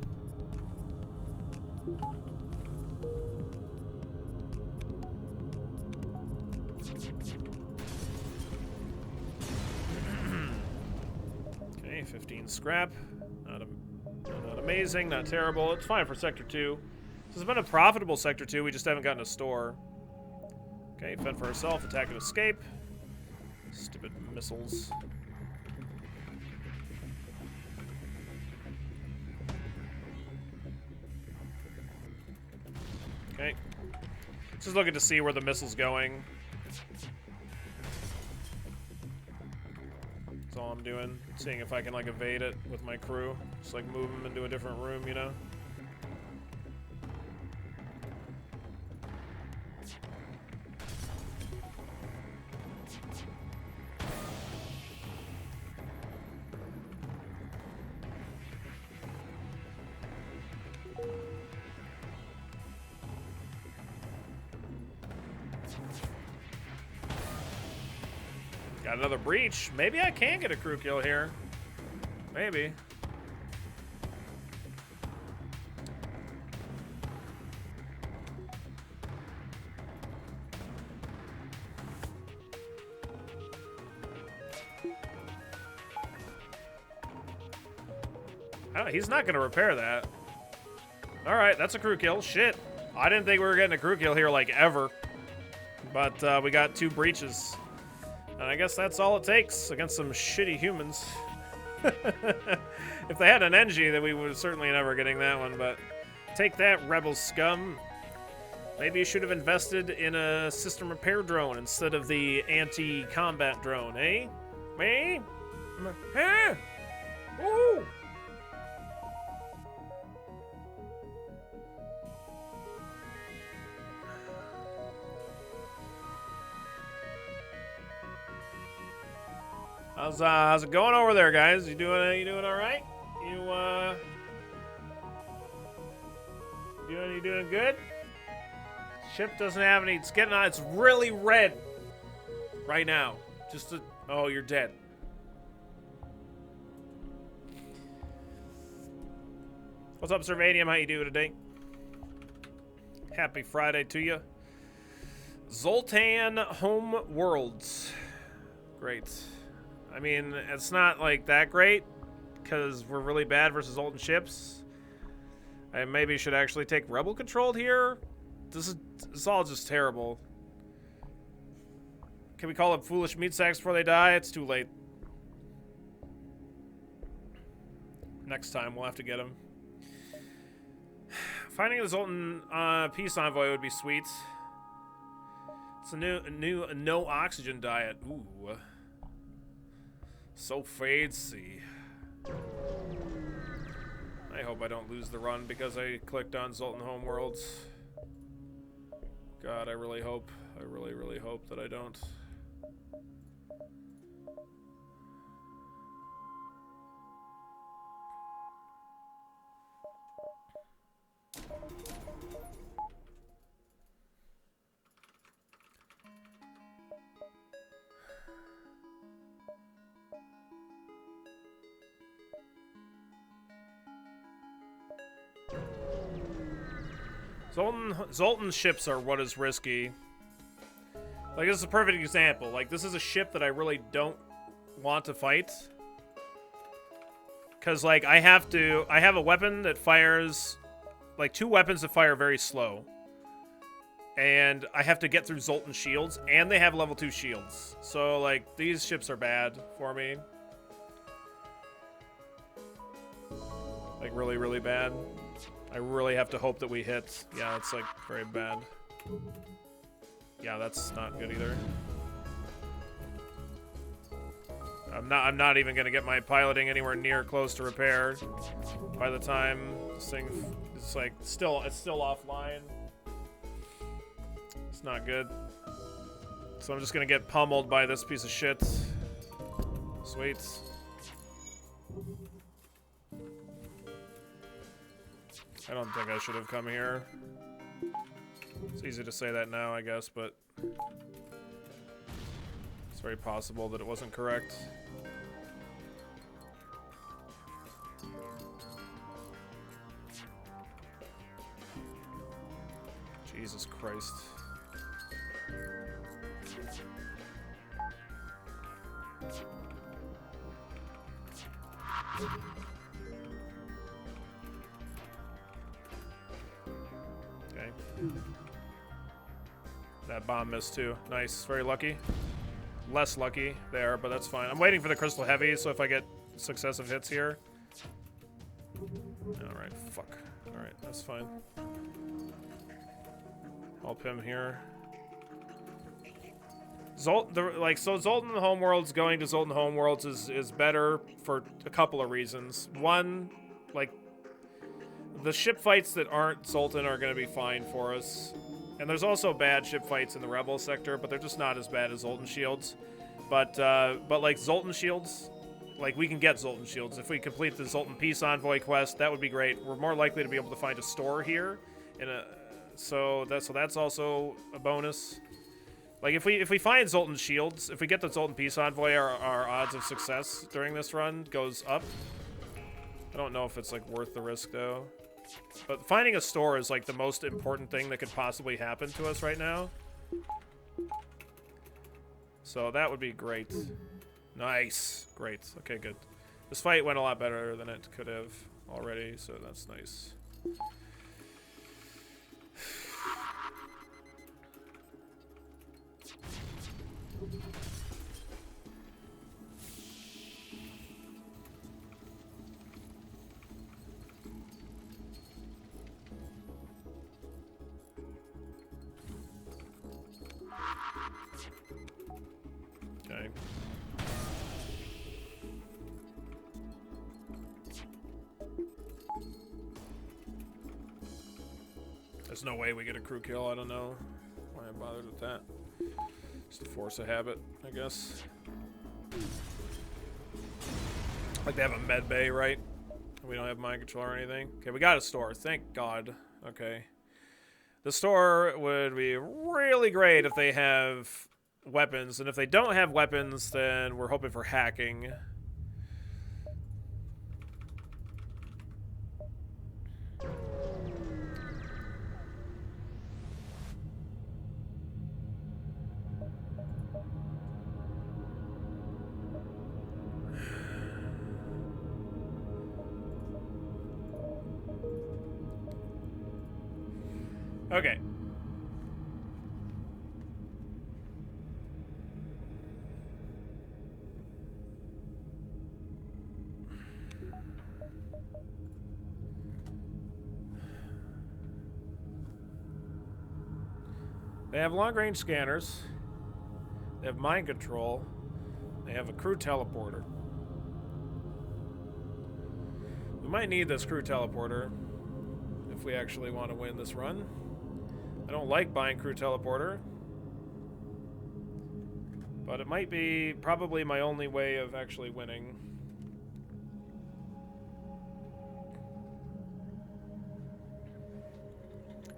Okay, 15 scrap. Not amazing, not terrible. It's fine for Sector 2. This has been a profitable Sector 2, we just haven't gotten a store. Okay, fend for herself, attack and escape. Stupid missiles. Okay. Just looking to see where the missile's going. That's all I'm doing. Seeing if I can, like, evade it with my crew. Just, like, move them into a different room, you know? Got another breach. Maybe I can get a crew kill here. Maybe. Oh, he's not going to repair that. All right, that's a crew kill. Shit. I didn't think we were getting a crew kill here, like, ever. But we got 2 breaches. And I guess that's all it takes against some shitty humans. If they had an NG, then we would certainly never getting that one, but take that, rebel scum. Maybe you should have invested in a system repair drone instead of the anti-combat drone, eh? Eh? Eh? Ooh! How's it going over there, guys? You doing all right? You doing good? Ship doesn't have any. It's getting on. It's really red right now. Oh, you're dead. What's up, Servanium? How you doing today? Happy Friday to you. Zoltan Home Worlds. Great. I mean, it's not like that great because we're really bad versus Zoltan ships. I maybe should actually take rebel controlled here. It's all just terrible. Can we call up foolish meat sacks before they die? It's too late. Next time we'll have to get them. Finding the Zoltan peace envoy would be sweet. It's a new no oxygen diet. Ooh. So fancy. I hope I don't lose the run because I clicked on Zoltan Homeworlds. God, I really hope. I really, really hope that I don't. Zoltan ships are what is risky. Like, this is a perfect example. Like, this is a ship that I really don't want to fight. Because, like, I have a weapon that fires, like, 2 weapons that fire very slow. And I have to get through Zoltan shields, and they have level 2 shields. So, like, these ships are bad for me. Like, really, really bad. I really have to hope that we hit. Yeah, it's, like, very bad. Yeah, that's not good either. I'm not even gonna get my piloting anywhere near close to repair by the time this thing is, like, it's still offline. It's not good. So I'm just gonna get pummeled by this piece of shit. Sweet. I don't think I should have come here. It's easy to say that now, I guess, but it's very possible that it wasn't correct. Jesus Christ. Okay. That bomb missed too. Nice. Very lucky. Less lucky there, but that's fine. I'm waiting for the crystal heavy, so if I get successive hits here. Alright, fuck. Alright, that's fine. Help him here. Zoltan Homeworlds, going to Zoltan Homeworlds is better for a couple of reasons. One, like, the ship fights that aren't Zoltan are going to be fine for us. And there's also bad ship fights in the Rebel sector, but they're just not as bad as Zoltan shields. But like Zoltan shields, like we can get Zoltan shields. If we complete the Zoltan Peace Envoy quest, that would be great. We're more likely to be able to find a store here. So that's also a bonus. Like if we find Zoltan shields, if we get the Zoltan Peace Envoy, our odds of success during this run goes up. I don't know if it's like worth the risk though. But finding a store is like the most important thing that could possibly happen to us right now. So that would be great. Nice. Great. Okay, good. This fight went a lot better than it could have already, so that's nice. Okay. There's no way we get a crew kill. I don't know why I bothered with that. Just a force of habit, I guess. Like they have a med bay, right? We don't have mind control or anything. Okay, we got a store. Thank God. Okay. The store would be really great if they have weapons, and if they don't have weapons, then we're hoping for hacking. Okay. They have long-range scanners. They have mind control. They have a crew teleporter. We might need this crew teleporter if we actually want to win this run. I don't like buying crew teleporter, but it might be probably my only way of actually winning.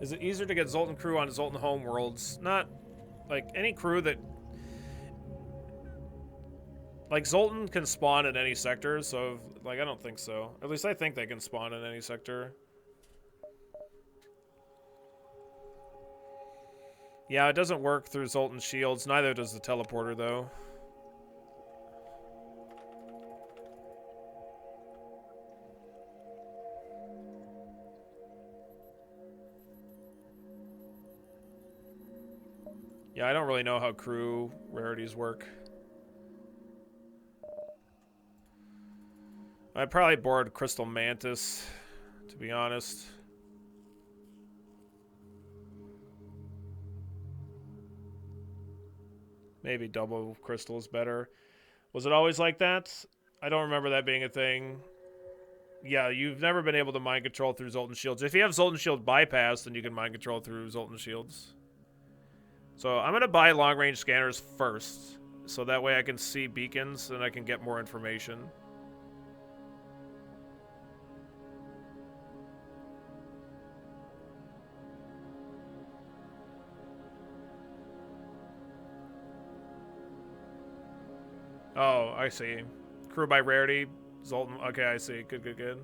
Is it easier to get Zoltan crew on Zoltan Homeworlds? Not like any crew that... Like, Zoltan can spawn in any sector, so, like, I don't think so. At least I think they can spawn in any sector. Yeah, it doesn't work through Zoltan shields. Neither does the teleporter, though. Yeah, I don't really know how crew rarities work. I'd probably board Crystal Mantis, to be honest. Maybe double crystal is better. Was it always like that? I don't remember that being a thing. Yeah, you've never been able to mind control through Zoltan shields. If you have Zoltan shield bypass, then you can mind control through Zoltan shields. So I'm going to buy long-range scanners first, so that way I can see beacons and I can get more information. Oh, I see. Crew by rarity, Zoltan. Okay, I see. Good, good, good.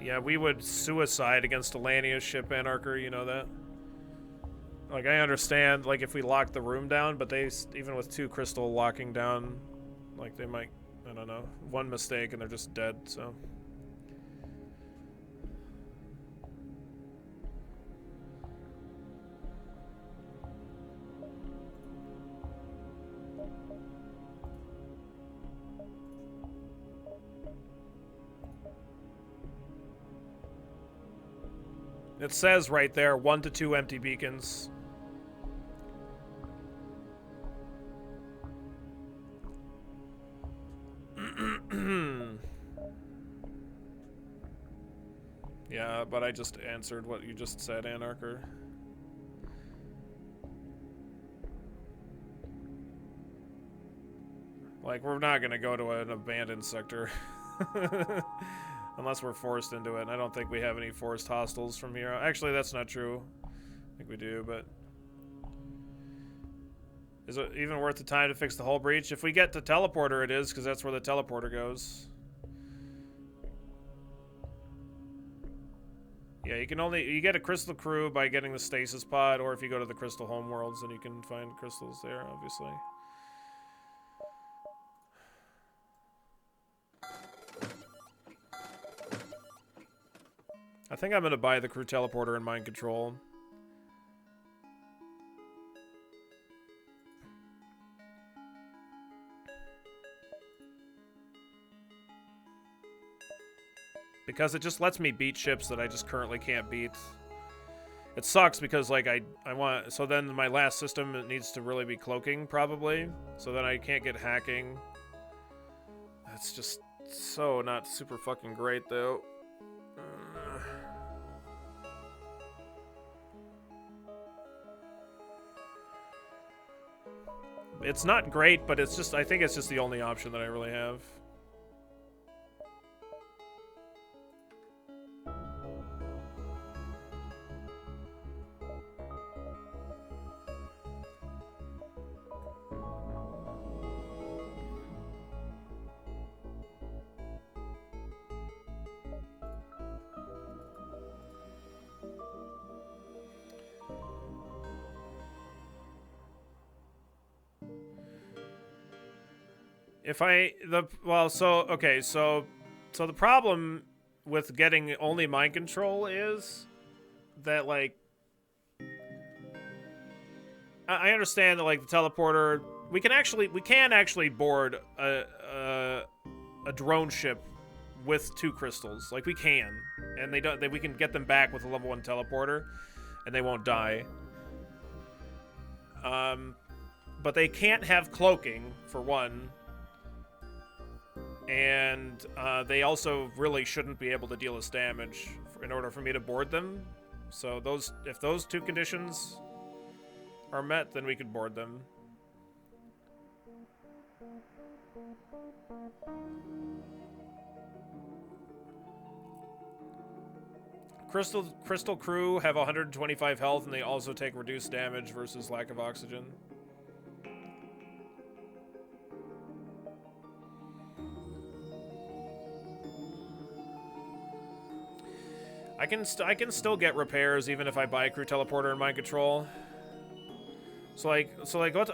Yeah, we would suicide against Alania's ship, Anarcher, you know that? Like, I understand, like, if we lock the room down, but they, even with 2 crystal locking down, like, they might, I don't know, one mistake and they're just dead, so. It says right there, 1 to 2 empty beacons. Yeah, but I just answered what you just said, Anarcher. Like, we're not gonna go to an abandoned sector. Unless we're forced into it, and I don't think we have any forced hostiles from here. Actually, that's not true. I think we do, but... Is it even worth the time to fix the hull breach? If we get to teleporter, it is, because that's where the teleporter goes. Yeah, you get a crystal crew by getting the stasis pod, or if you go to the crystal homeworlds, then you can find crystals there, obviously. I think I'm gonna buy the crew teleporter and mind control. Because it just lets me beat ships that I just currently can't beat. It sucks because, like, I want... So then my last system, it needs to really be cloaking, probably. So then I can't get hacking. That's just so not super fucking great, though. It's not great, but it's just... I think it's just the only option that I really have. So the problem with getting only mind control is that, like, I understand that, like, the teleporter, we can actually board a drone ship with 2 crystals. Like, we can, and we can get them back with a level 1 teleporter, and they won't die. But they can't have cloaking, for one. And they also really shouldn't be able to deal us damage in order for me to board them. So if those 2 conditions are met, then we could board them. Crystal crew have 125 health, and they also take reduced damage versus lack of oxygen. I can still get repairs even if I buy crew teleporter and mind control. So like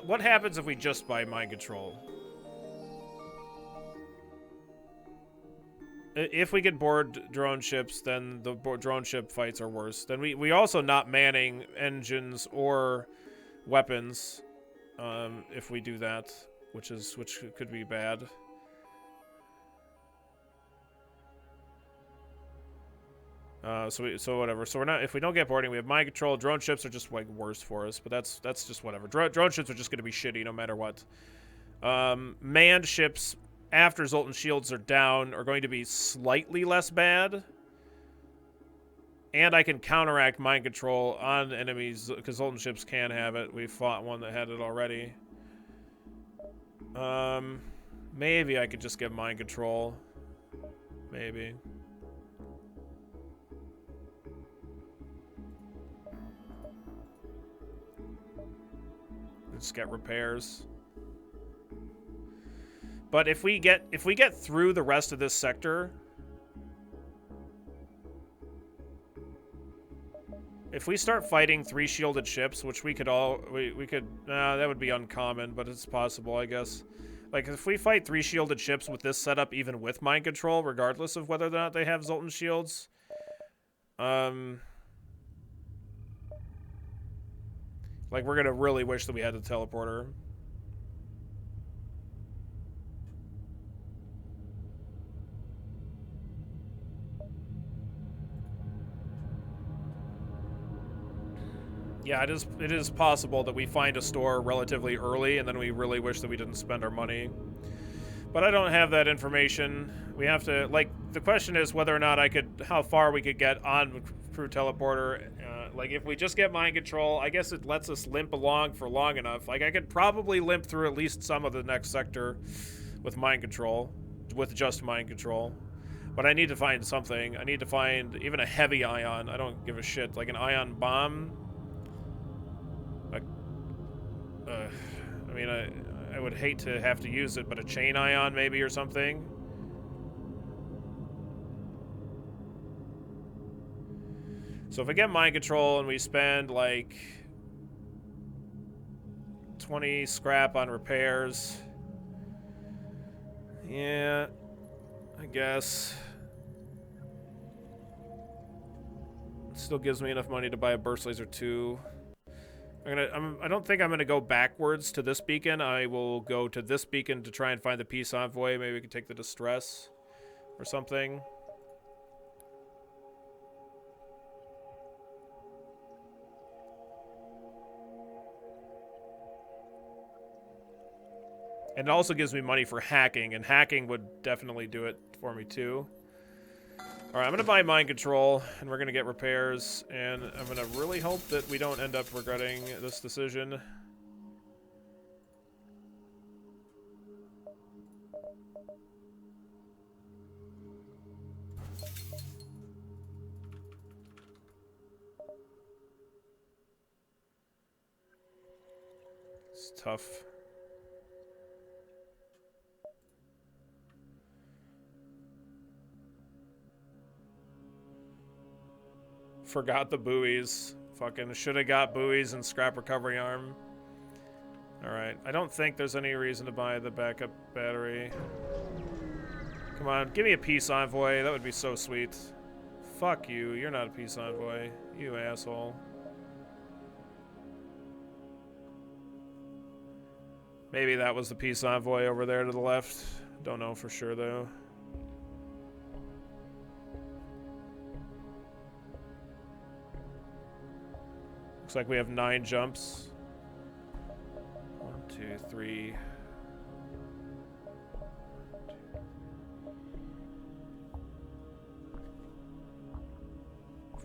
what happens if we just buy mind control? If we get board drone ships, then the drone ship fights are worse. Then we also not manning engines or weapons if we do that, which could be bad. So whatever. So we're not, if we don't get boarding, we have mind control. Drone ships are just like worse for us, but that's just whatever. Drone ships are just going to be shitty no matter what. Manned ships after Zoltan shields are down are going to be slightly less bad. And I can counteract mind control on enemies because Zoltan ships can have it. We fought one that had it already. Maybe I could just get mind control. Maybe. Just get repairs. But if we get through the rest of this sector, if we start fighting 3 shielded ships, which we could that would be uncommon, but it's possible, I guess. Like, if we fight 3 shielded ships with this setup, even with mind control, regardless of whether or not they have Zoltan shields, like, we're gonna really wish that we had the teleporter. Yeah, it is possible that we find a store relatively early and then we really wish that we didn't spend our money. But I don't have that information. We have to, like, the question is whether or not how far we could get on crew teleporter. Like, if we just get mind control, I guess it lets us limp along for long enough. Like, I could probably limp through at least some of the next sector with mind control, with just mind control. But I need to find something. I need to find even a heavy ion. I don't give a shit. Like an ion bomb. I mean, I would hate to have to use it, but a chain ion maybe or something. So if I get mind control and we spend like 20 scrap on repairs, yeah, I guess. It still gives me enough money to buy a burst laser 2. I don't think I'm gonna go backwards to this beacon. I will go to this beacon to try and find the peace envoy. Maybe we can take the distress or something. And it also gives me money for hacking, and hacking would definitely do it for me too. Alright, I'm gonna buy mind control, and we're gonna get repairs, and I'm gonna really hope that we don't end up regretting this decision. It's tough. Forgot the buoys. Fucking should have got buoys and scrap recovery arm. Alright, I don't think there's any reason to buy the backup battery. Come on, give me a peace envoy. That would be so sweet. Fuck you, you're not a peace envoy. You asshole. Maybe that was the peace envoy over there to the left. Don't know for sure though. Looks like we have 9 jumps. 1, 2, 3.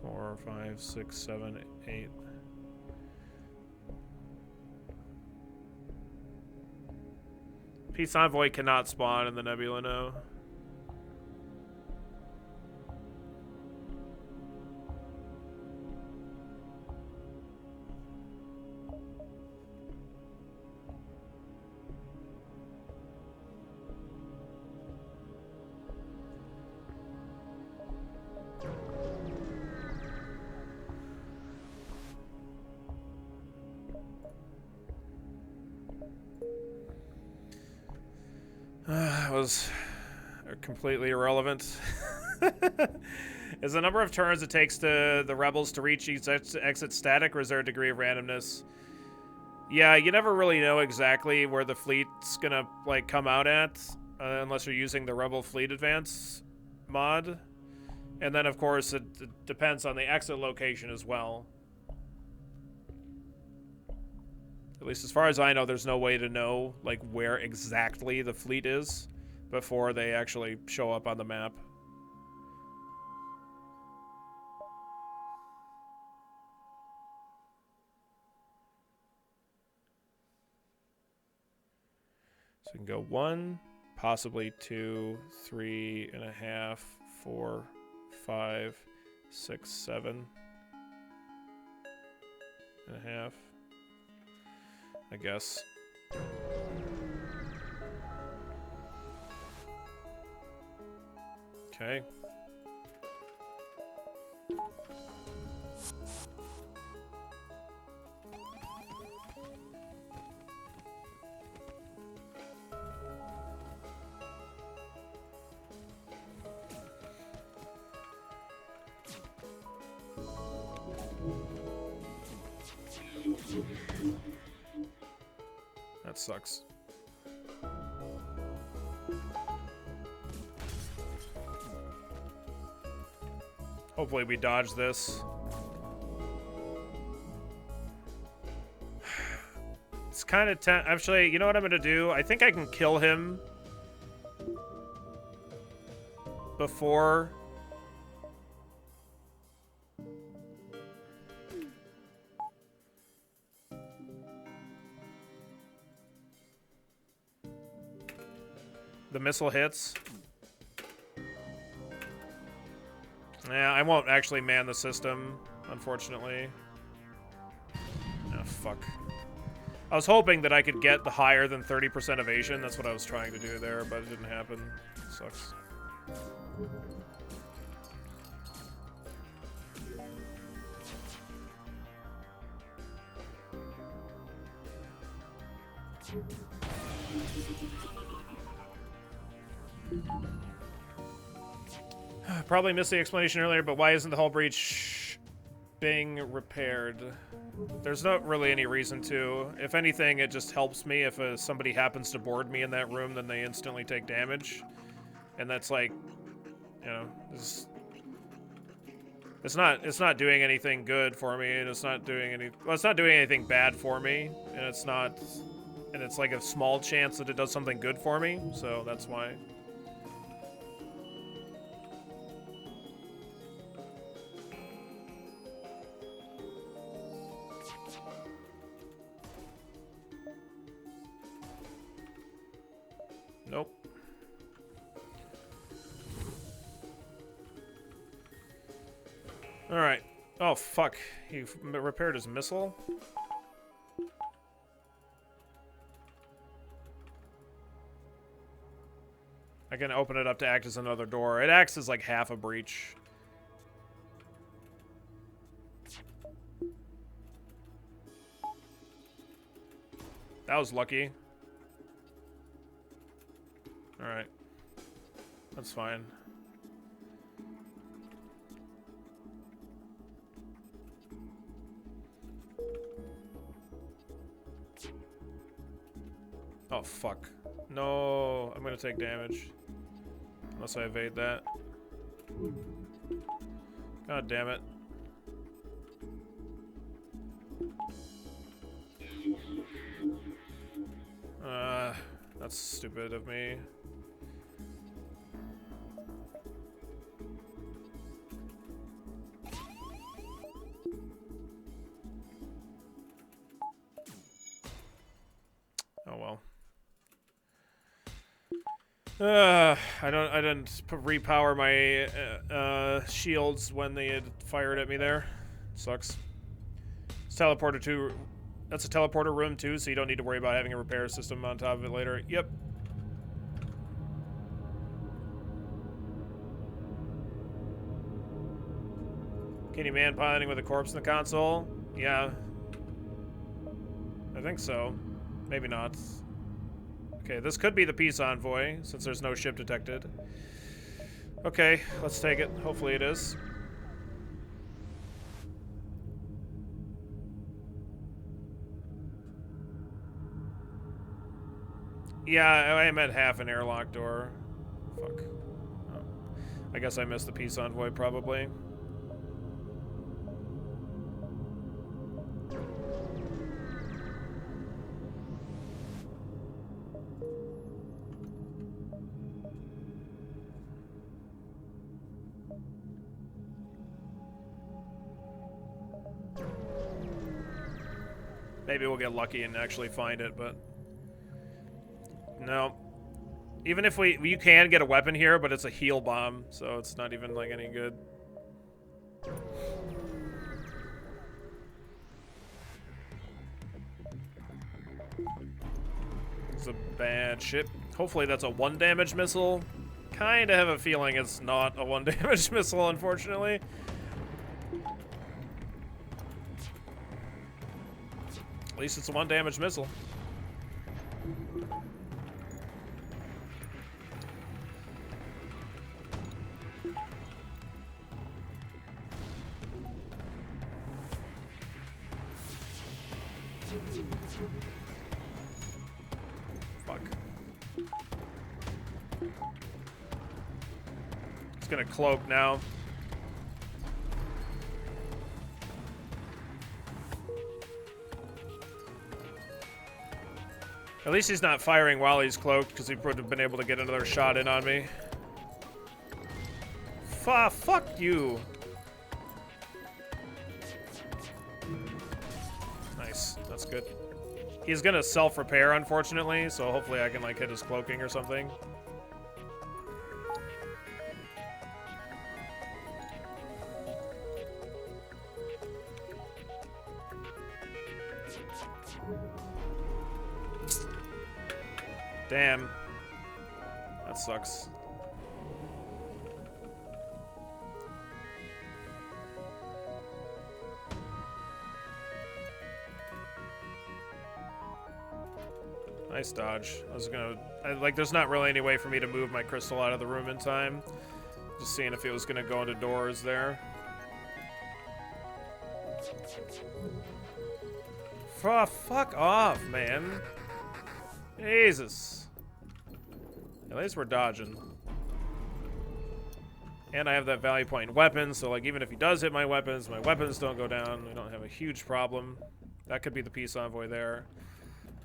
4, 5, 6, 7, 8. Peace envoy cannot spawn in the nebula now. Was completely irrelevant. Is the number of turns it takes to the rebels to reach each exit static, or is there a degree of randomness? Yeah, you never really know exactly where the fleet's gonna like come out at, unless you're using the Rebel Fleet Advance mod. And then of course it depends on the exit location as well. At least as far as I know, there's no way to know like where exactly the fleet is before they actually show up on the map. So we can go 1, possibly 2, 3.5, 4, 5, 6, 7.5. I guess. Okay. That sucks. Hopefully we dodge this. It's kind of actually, you know what I'm gonna do? I think I can kill him before the missile hits. Yeah, I won't actually man the system, unfortunately. Oh, fuck. I was hoping that I could get the higher than 30% evasion. That's what I was trying to do there, but it didn't happen. Sucks. Probably missed the explanation earlier, but why isn't the hull breach being repaired? There's not really any reason to. If anything, it just helps me. If somebody happens to board me in that room, then they instantly take damage. And that's like, you know, it's not doing anything good for me, and it's not doing anything bad for me, and it's like a small chance that it does something good for me, so that's why. Nope. Alright. Oh, fuck. He repaired his missile? I can open it up to act as another door. It acts as like half a breach. That was lucky. Alright. That's fine. Oh, fuck. No, I'm gonna take damage. Unless I evade that. God damn it. That's stupid of me. Oh well. I didn't repower my shields when they had fired at me there. Sucks. It's teleporter to. That's a teleporter room too, so you don't need to worry about having a repair system on top of it later. Yep. Can you man piloting with a corpse in the console? Yeah. I think so. Maybe not. Okay, this could be the peace envoy, since there's no ship detected. Okay, let's take it. Hopefully it is. Yeah, I am at half an airlock door. Fuck. Oh. I guess I missed the peace envoy, probably. Maybe we'll get lucky and actually find it, but... No. Even if you can get a weapon here, but it's a heal bomb, so it's not even, like, any good. It's a bad ship. Hopefully that's a 1 damage missile. Kinda have a feeling it's not a 1 damage missile, unfortunately. At least it's a 1 damage missile. Fuck. It's gonna cloak now. At least he's not firing while he's cloaked, because he would have been able to get another shot in on me. Fuck you. Nice. That's good. He's gonna self-repair, unfortunately, so hopefully I can, like, hit his cloaking or something. Damn. That sucks. Nice dodge. I was gonna... like, there's not really any way for me to move my crystal out of the room in time. Just seeing if it was gonna go into doors there. Fuck off, man. Jesus. At least we're dodging. And I have that value point in weapons, so like even if he does hit my weapons don't go down. We don't have a huge problem. That could be the peace envoy there.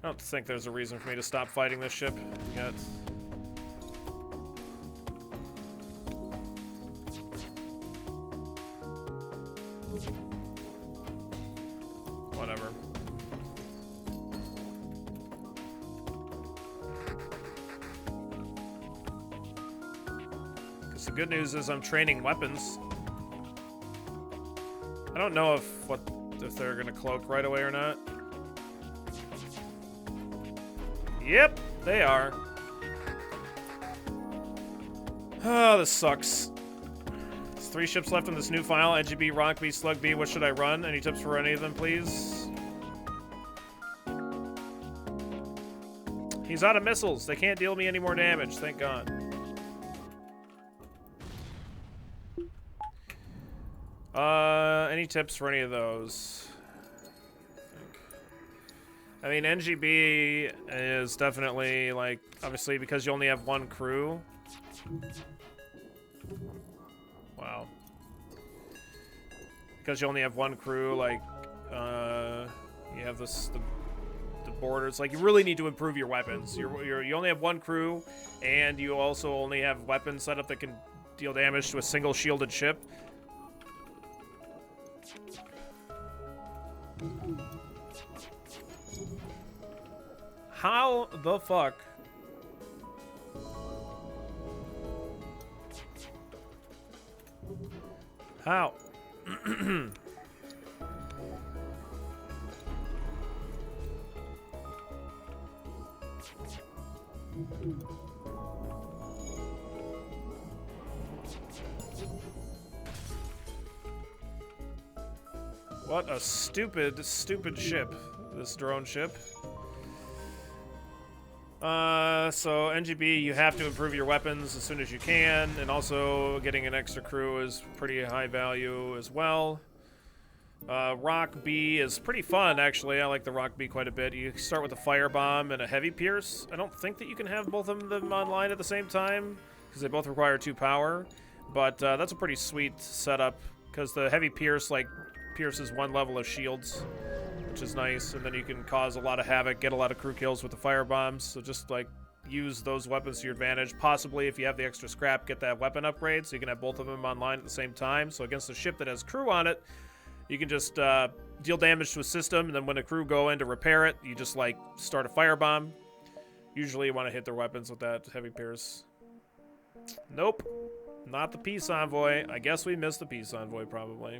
I don't think there's a reason for me to stop fighting this ship yet. Whatever. Because the good news is I'm training weapons. I don't know if they're gonna cloak right away or not. Yep, they are. Oh, this sucks. There's 3 ships left in this new file. NGB, Rock B, Slug B. What should I run? Any tips for any of them, please? He's out of missiles. They can't deal me any more damage, thank God. Any tips for any of those? I mean, NGB is definitely, like, obviously, because you only have 1 crew. Wow. Because you only have 1 crew, like, you have the borders. Like, you really need to improve your weapons. You only have 1 crew, and you also only have weapons set up that can deal damage to a single shielded ship. How the fuck? How? What a stupid ship, this drone ship. So NGB, you have to improve your weapons as soon as you can, and also getting an extra crew is pretty high value as well. Rock B is pretty fun, actually. I like the Rock B quite a bit. You start with a Firebomb and a Heavy Pierce. I don't think that you can have both of them online at the same time, because they both require 2 power, but that's a pretty sweet setup, because the Heavy Pierce, like, pierces 1 level of shields, which is nice, and then you can cause a lot of havoc, get a lot of crew kills with the fire bombs. So just like use those weapons to your advantage. Possibly, if you have the extra scrap, get that weapon upgrade so you can have both of them online at the same time. So against a ship that has crew on it, you can just deal damage to a system, and then when a crew go in to repair it, you just like start a firebomb. Usually you want to hit their weapons with that Heavy Pierce. Nope, not the peace envoy. I guess we missed the peace envoy probably.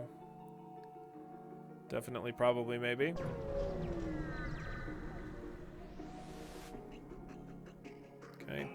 Definitely, probably, maybe. Okay.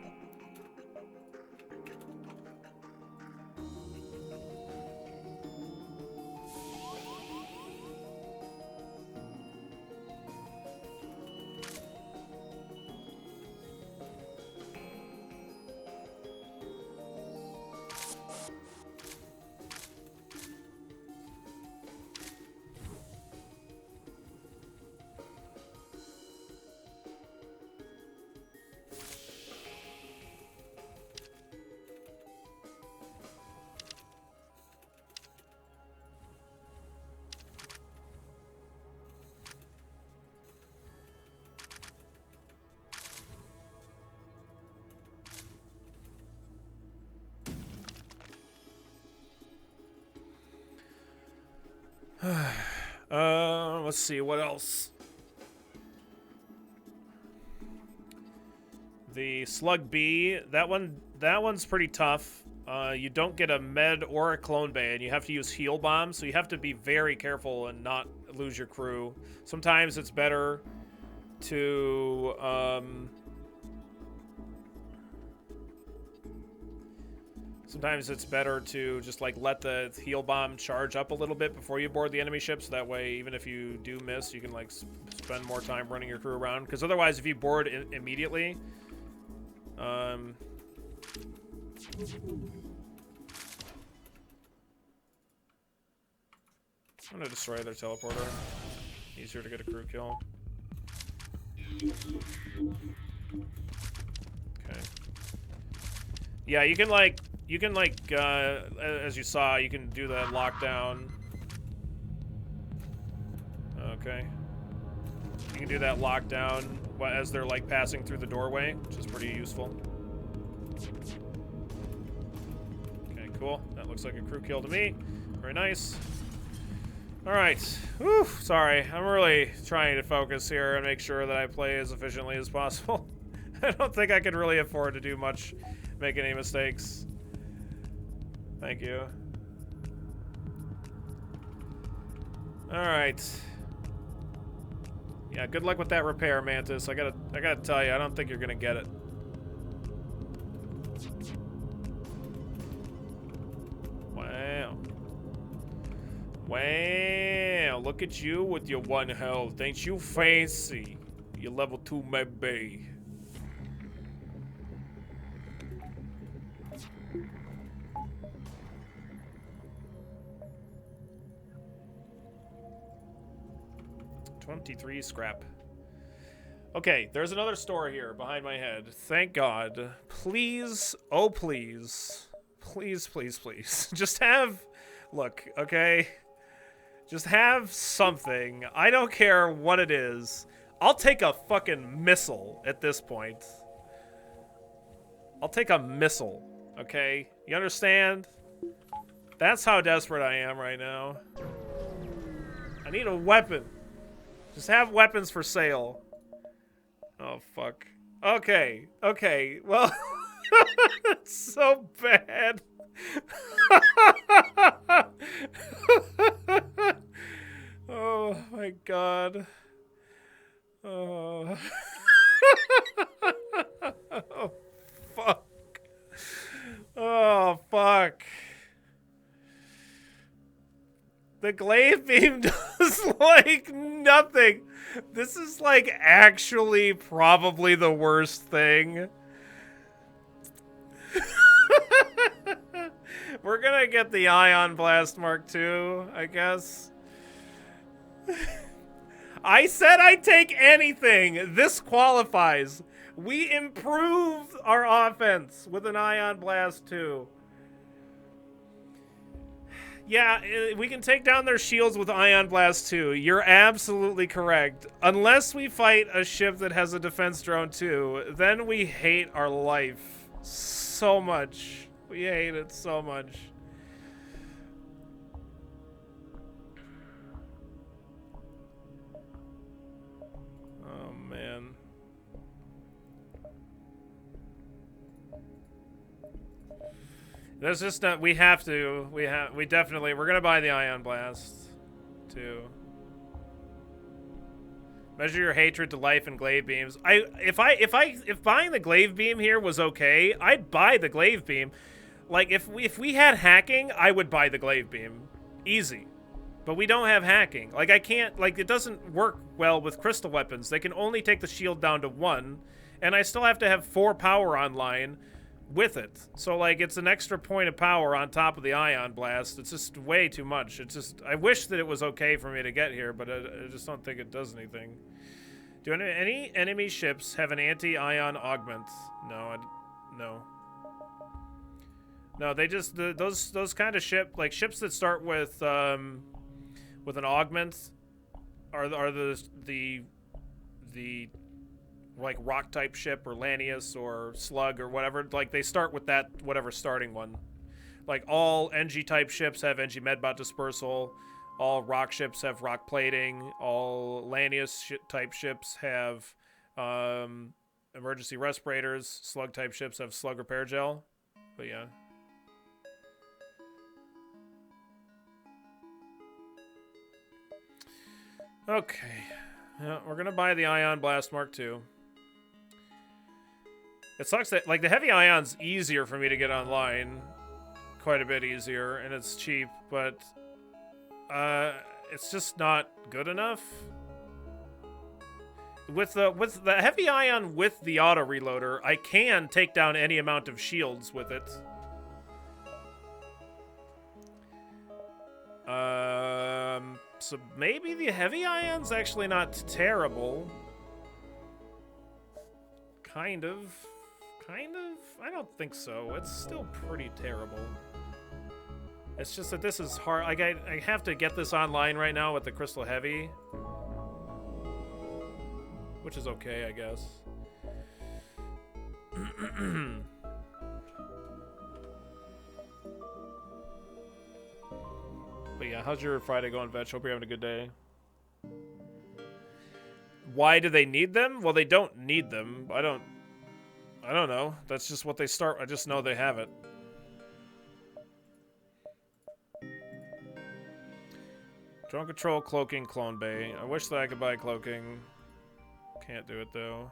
Let's see, what else? The Slug B, that one's pretty tough. You don't get a med or a clone bay, and you have to use heal bombs, so you have to be very careful and not lose your crew. Sometimes it's better to just like let the heal bomb charge up a little bit before you board the enemy ship, so that way even if you do miss, you can like spend more time running your crew around, because otherwise if you board immediately, I'm gonna destroy their teleporter. Easier to get a crew kill. Okay. Yeah, you can like, as you saw, you can do the lockdown. Okay. You can do that lockdown as they're like passing through the doorway, which is pretty useful. Okay, cool. That looks like a crew kill to me. Very nice. All right. Whew, sorry. I'm really trying to focus here and make sure that I play as efficiently as possible. I don't think I could really afford to do much, make any mistakes. Thank you. All right. Yeah, good luck with that repair, Mantis. I gotta tell you, I don't think you're gonna get it. Wow. Wow, look at you with your 1 health. Ain't you fancy? You're level 2 maybe. $23 scrap. Okay, there's another store here behind my head. Thank God. Please, oh please. Please, please, please. Just have, look, okay? Just have something. I don't care what it is. I'll take a fucking missile at this point. I'll take a missile, okay? You understand? That's how desperate I am right now. I need a weapon. Just have weapons for sale. Oh, fuck. Okay, okay, well, it's so bad. Oh, my God. Oh. Oh, fuck. Oh, fuck. The glaive beam does, like, nothing. This is, like, actually probably the worst thing. We're gonna get the Ion Blast Mark II, I guess. I said I'd take anything. This qualifies. We improved our offense with an Ion Blast 2. Yeah, we can take down their shields with Ion Blast 2. You're absolutely correct. Unless we fight a ship that has a defense drone too, then we hate our life so much. We hate it so much. Oh, man. There's just not, we have to, we definitely, we're gonna buy the Ion Blast, too. Measure your hatred to life and glaive beams. If buying the glaive beam here was okay, I'd buy the glaive beam. Like, if we had hacking, I would buy the glaive beam. Easy. But we don't have hacking. Like, I can't, like, it doesn't work well with crystal weapons. They can only take the shield down to 1, and I still have to have 4 power online with it. So, like, it's an extra point of power on top of the Ion Blast. It's just way too much. It's just, I wish that it was okay for me to get here, but I just don't think it does anything. Do any enemy ships have an anti-ion augment? No, no. No, they just, those kind of ships that start with an augment are the like rock type ship or Lanius or Slug or whatever. Like, they start with that whatever starting one. Like, all NG type ships have NG Medbot dispersal. All rock ships have rock plating. All Lanius type ships have emergency respirators. Slug type ships have slug repair gel. But yeah. Okay. Yeah, we're gonna buy the Ion Blast Mark II. It sucks that, like, the heavy ion's easier for me to get online. Quite a bit easier, and it's cheap, but it's just not good enough. With the heavy ion with the auto reloader, I can take down any amount of shields with it. So maybe the heavy ion's actually not terrible. Kind of. I don't think so. It's still pretty terrible. It's just that this is hard. Like, I have to get this online right now with the Crystal Heavy. Which is okay, I guess. But yeah, how's your Friday going, Vetch? Hope you're having a good day. Why do they need them? Well, they don't need them. I don't know. That's just what they start. I just know they have it. Drone Control, Cloaking, Clone Bay. I wish that I could buy Cloaking. Can't do it, though.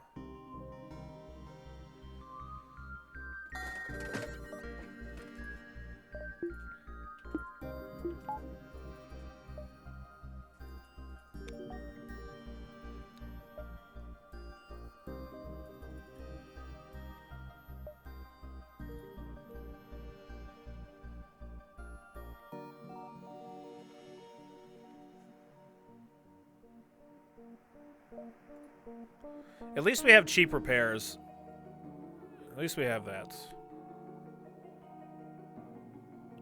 At least we have cheap repairs. At least we have that.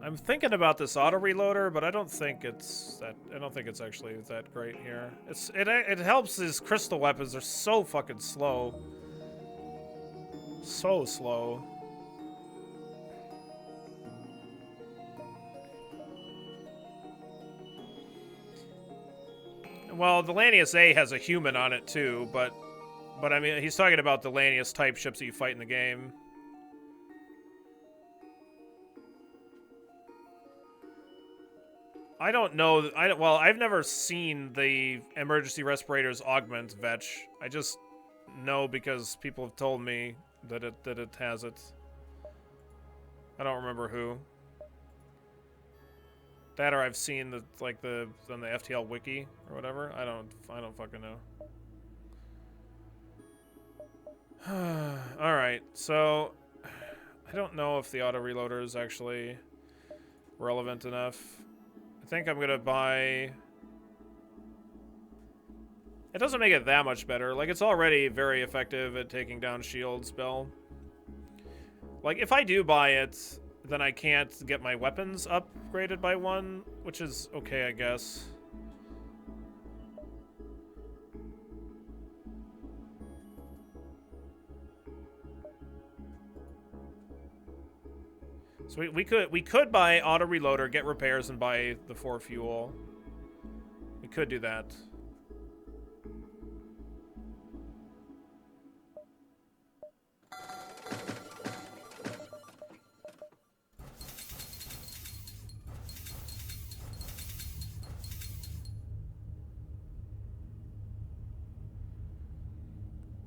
I'm thinking about this auto reloader, but I don't think it's that. I don't think it's actually that great here. It helps his crystal weapons. They're so fucking slow. So slow. Well, the Lanius A has a human on it too, but I mean, he's talking about the Lanius type ships that you fight in the game. I don't know. Well, I've never seen the emergency respirators augment Vetch. I just know because people have told me that it has it. I don't remember who. That or I've seen the on the FTL wiki or whatever. I don't fucking know. Alright, so I don't know if the auto reloader is actually relevant enough. I think I'm gonna buy. It doesn't make it that much better. Like, it's already very effective at taking down shield spell. Like, if I do buy it, then I can't get my weapons upgraded by 1, which is okay, I guess. So we could buy auto reloader, get repairs, and buy the 4 fuel. We could do that.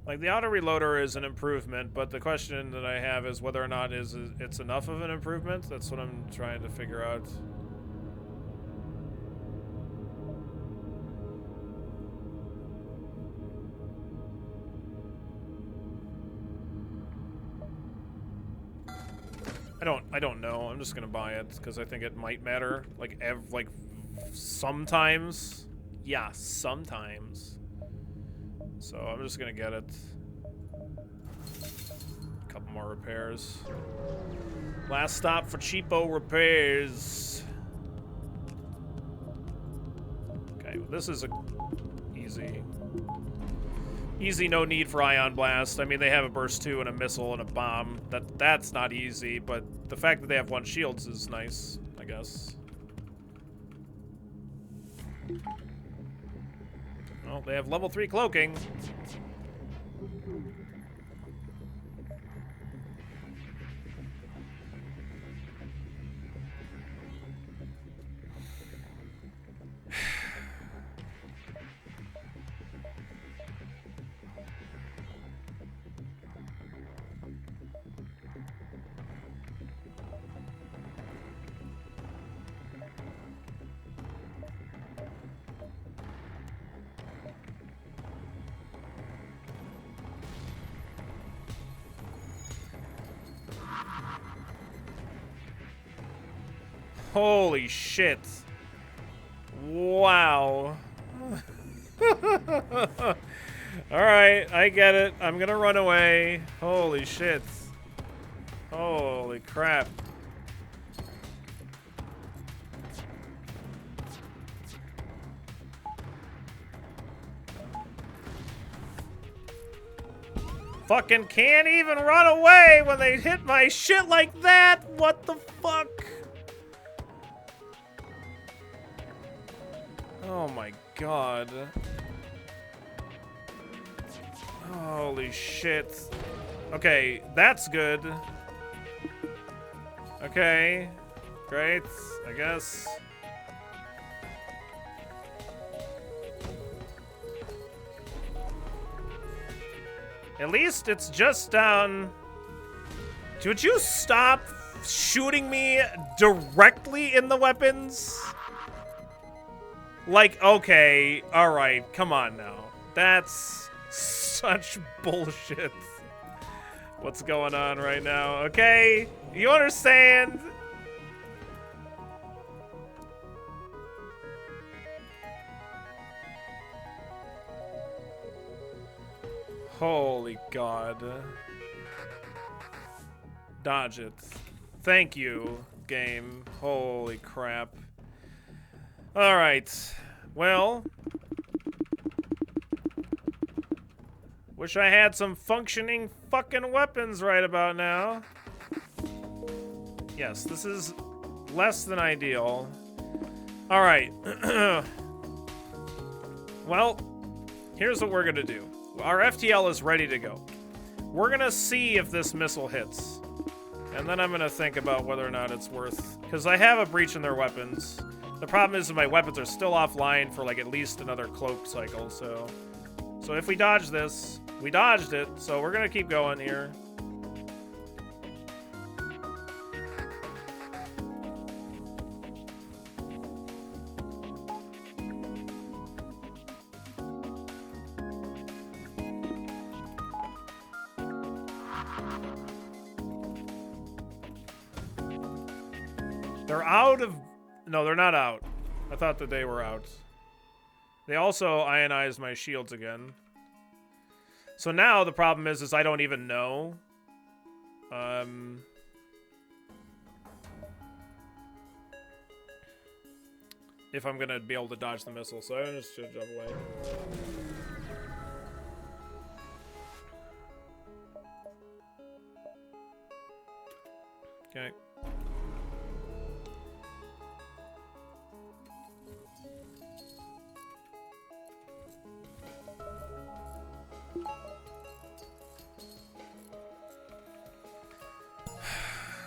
Like, the auto reloader is an improvement, but the question that I have is whether or not it's enough of an improvement. That's what I'm trying to figure out. I don't know. I'm just gonna buy it because I think it might matter. Like sometimes. Yeah, sometimes. So I'm just gonna get it. A couple more repairs. Last stop for cheapo repairs. Okay, well, this is a easy, no need for Ion Blast. I mean, they have a burst 2 and a missile and a bomb. That's not easy, but the fact that they have 1 shields is nice, I guess. Well, they have level 3 cloaking. Holy shit. Wow. Alright, I get it. I'm gonna run away. Holy shit. Holy crap. Fucking can't even run away when they hit my shit like that! What the fuck? Oh my god. Holy shit. Okay, that's good. Okay. Great, I guess. At least it's just down. Would you stop shooting me directly in the weapons? Like, okay, alright, come on now. That's such bullshit. What's going on right now? Okay, you understand? Holy god. Dodge it. Thank you, game. Holy crap. Alright. Well. Wish I had some functioning fucking weapons right about now. Yes, this is less than ideal. Alright. Well, here's what we're gonna do. Our FTL is ready to go. We're gonna see if this missile hits. And then I'm gonna think about whether or not it's worth... Because I have a breach in their weapons. The problem is that my weapons are still offline for like at least another cloak cycle, so... So if we dodge this, we dodged it, so we're gonna keep going here. They're out of... No, they're not out. I thought that they were out. They also ionized my shields again. So now the problem is I don't even know. If I'm gonna be able to dodge the missile, so I just should jump away. Okay.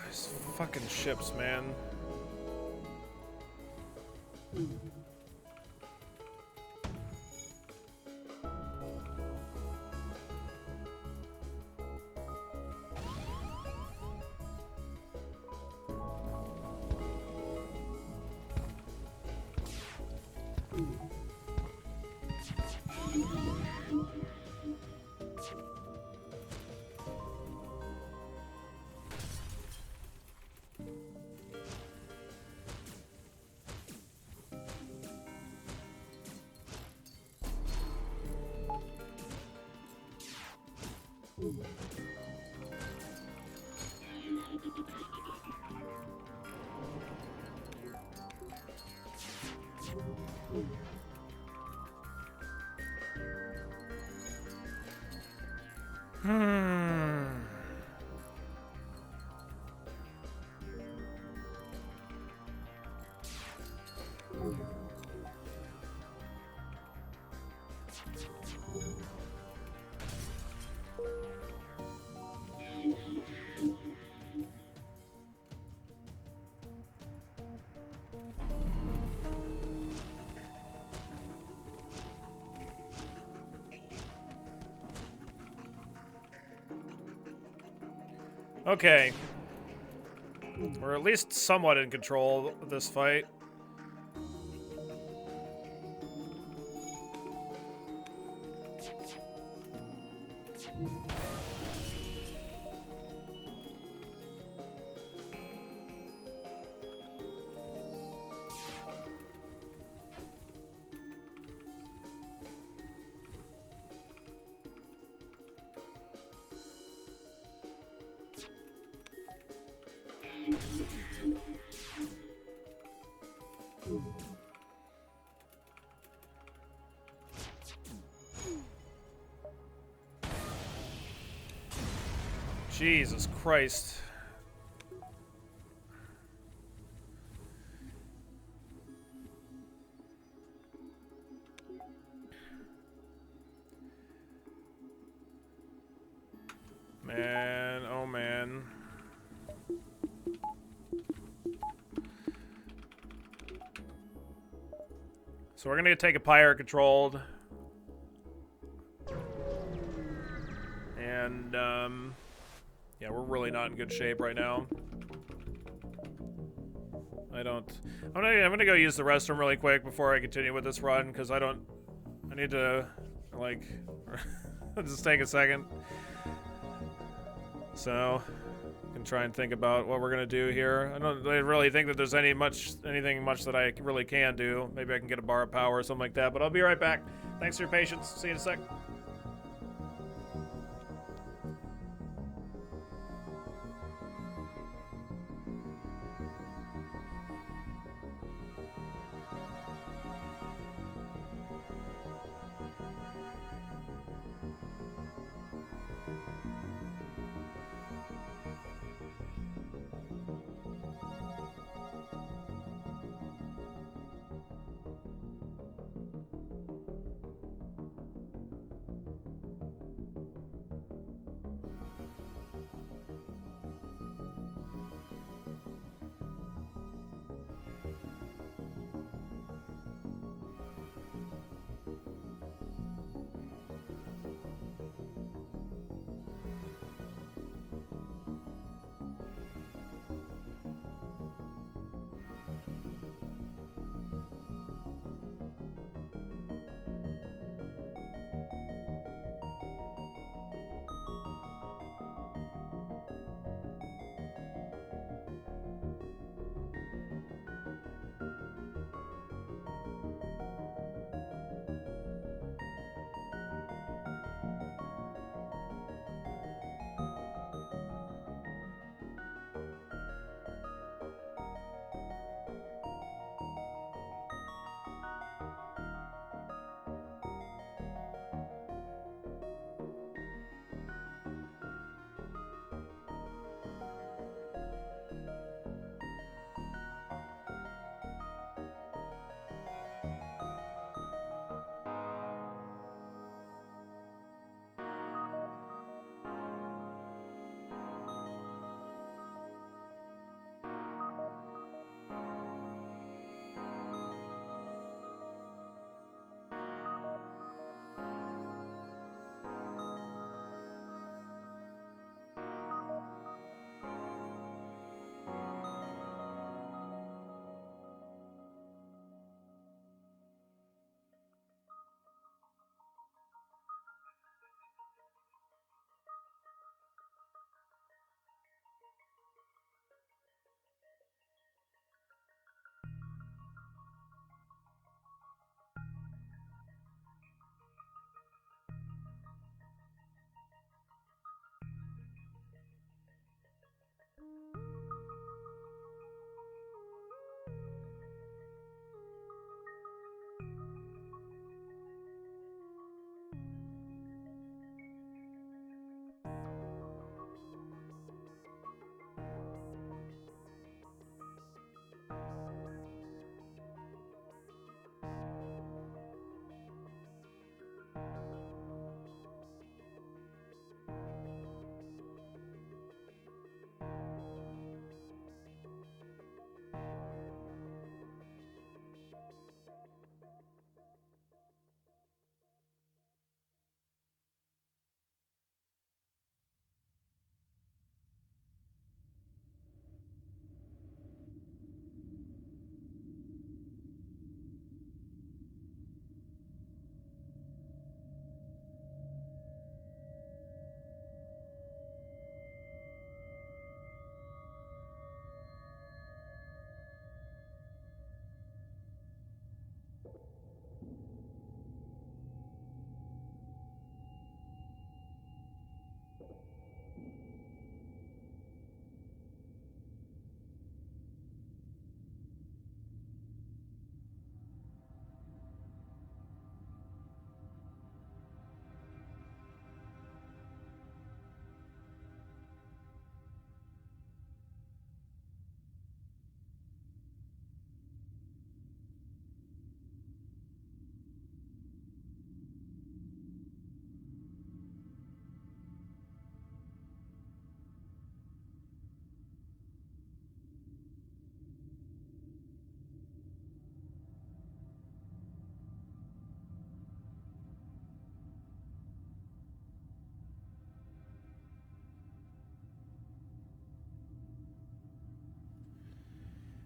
These fucking ships, man. Okay. We're at least somewhat in control of this fight. Jesus Christ. Man, oh man. So we're gonna take a pirate controlled. And, yeah, we're really not in good shape right now. I'm gonna go use the restroom really quick before I continue with this run, because I need to, like, just take a second. So, I can try and think about what we're gonna do here. I don't really think that there's anything much that I really can do. Maybe I can get a bar of power or something like that, but I'll be right back. Thanks for your patience. See you in a sec.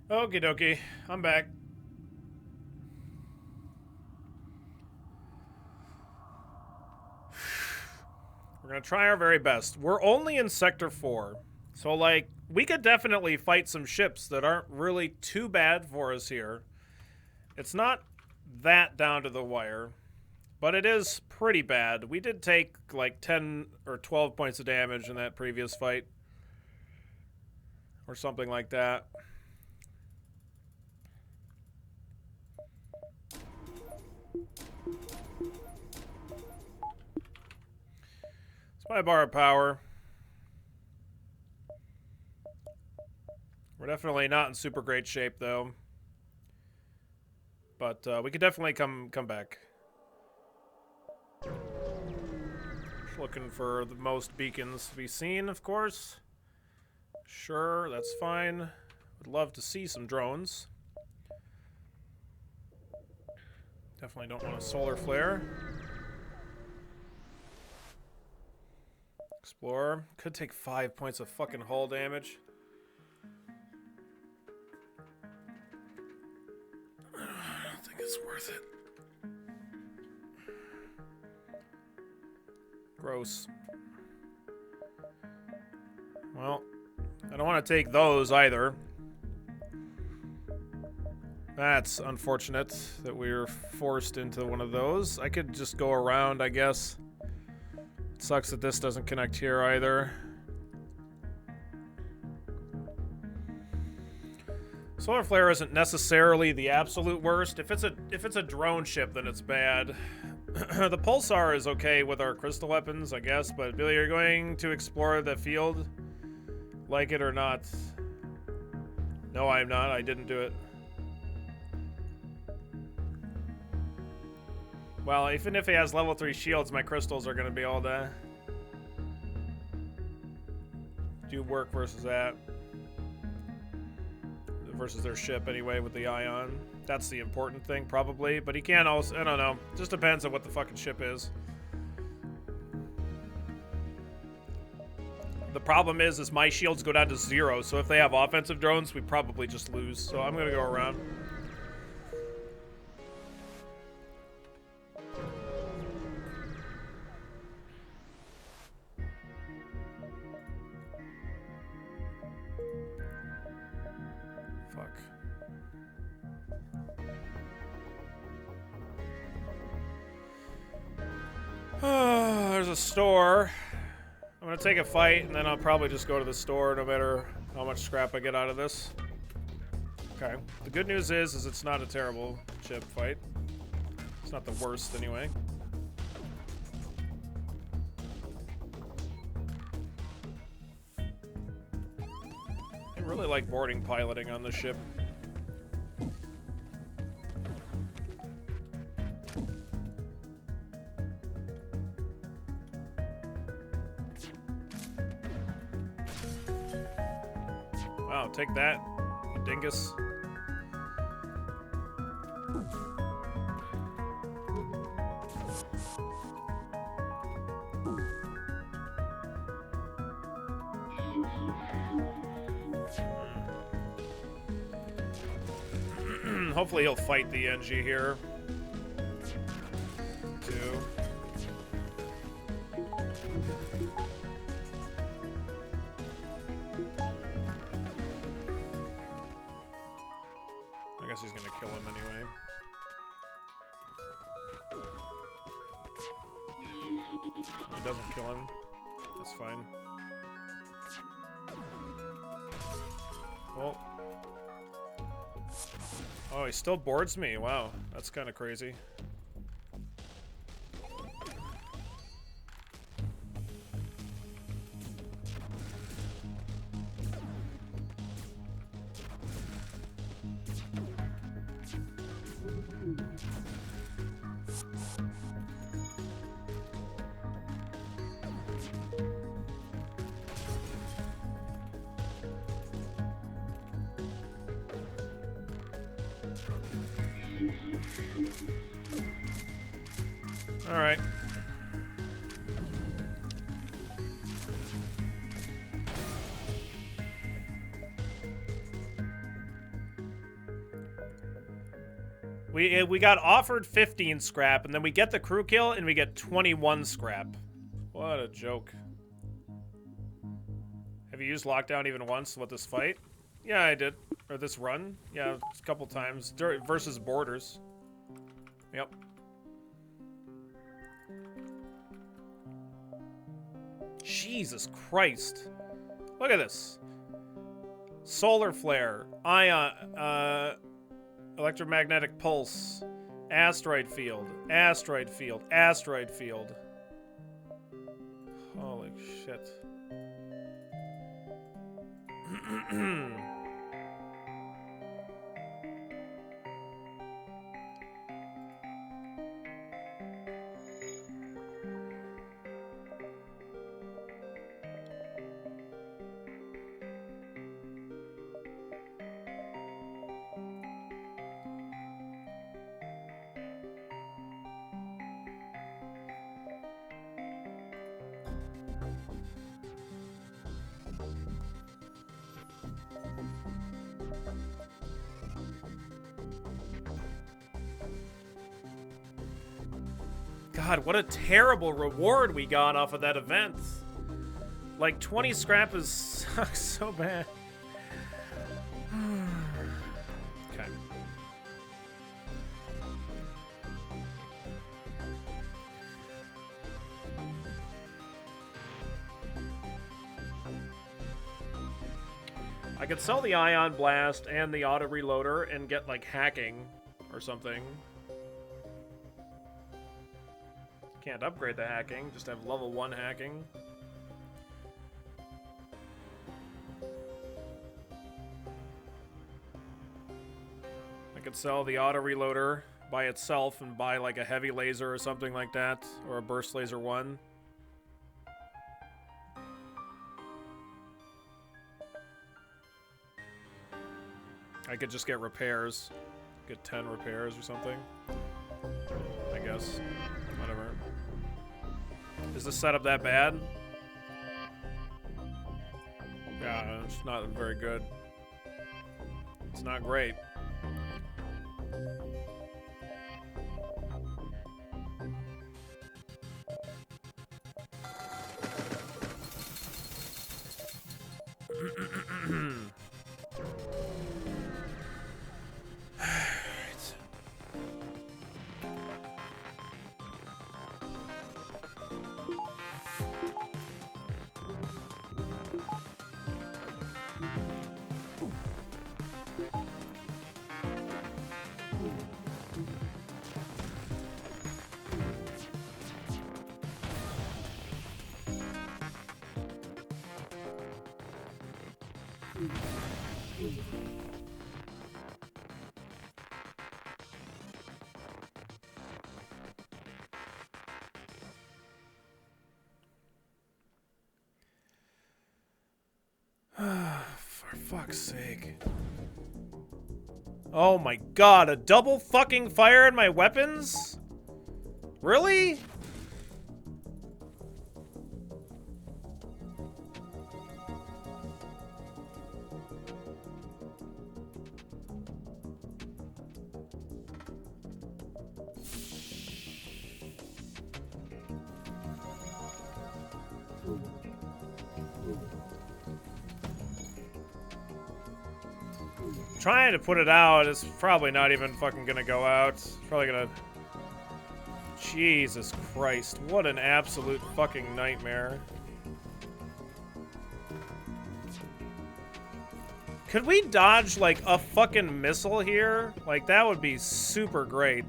Okie dokie. I'm back. We're gonna try our very best. We're only in Sector 4. So, like, we could definitely fight some ships that aren't really too bad for us here. It's not that down to the wire, but it is pretty bad. We did take, like, 10 or 12 points of damage in that previous fight. Or something like that. Spy bar of power. We're definitely not in super great shape, though. But we could definitely come back. Just looking for the most beacons to be seen, of course. Sure, that's fine. Would love to see some drones. Definitely don't want a solar flare. Explorer. Could take 5 points of fucking hull damage. I don't think it's worth it. Gross. Well, I don't want to take those either. That's unfortunate that we were forced into one of those. I could just go around, I guess. It sucks that this doesn't connect here either. Solar flare isn't necessarily the absolute worst. If it's a drone ship, then it's bad. The pulsar is okay with our crystal weapons, I guess. But Billy, you're going to explore the field, like it or not? No, I'm not. I didn't do it. Well, even if he has level 3 shields, my crystals are going to be all day. Do work versus that. Versus their ship, anyway, with the ion. That's the important thing, probably. But he can also... I don't know. Just depends on what the fucking ship is. The problem is my shields go down to 0, so if they have offensive drones, we probably just lose. So I'm going to go around. There's a store. I'm gonna take a fight, and then I'll probably just go to the store no matter how much scrap I get out of this. Okay. The good news is it's not a terrible ship fight. It's not the worst, anyway. I really like boarding piloting on this ship. Wow, take that, you dingus. Hopefully he'll fight the NG here. Two. I guess he's gonna kill him anyway. He doesn't kill him. That's fine. Well. Oh, he still boards me. Wow, that's kind of crazy. All right. We got offered 15 scrap, and then we get the crew kill, and we get 21 scrap. What a joke. Have you used lockdown even once with this fight? Yeah, I did. Or this run? Yeah, a couple times. Versus borders. Yep. Jesus Christ. Look at this. Solar flare. Ion. Electromagnetic pulse. Asteroid field. Asteroid field. Asteroid field. Holy shit. God, what a terrible reward we got off of that event. Like, 20 scrap is sucks so bad. Okay. I could sell the Ion Blast and the Auto Reloader and get, like, hacking or something. Can't upgrade the hacking, just have level 1 hacking. I could sell the auto reloader by itself and buy like a heavy laser or something like that, or a burst laser 1. I could just get repairs. Get 10 repairs or something. I guess. Whatever. Is this setup that bad? Yeah, it's not very good. It's not great. For fuck's sake. Oh my god, a double fucking fire in my weapons? Really? Trying to put it out is probably not even fucking gonna go out. It's probably gonna... Jesus Christ, what an absolute fucking nightmare. Could we dodge, like, a fucking missile here? Like, that would be super great.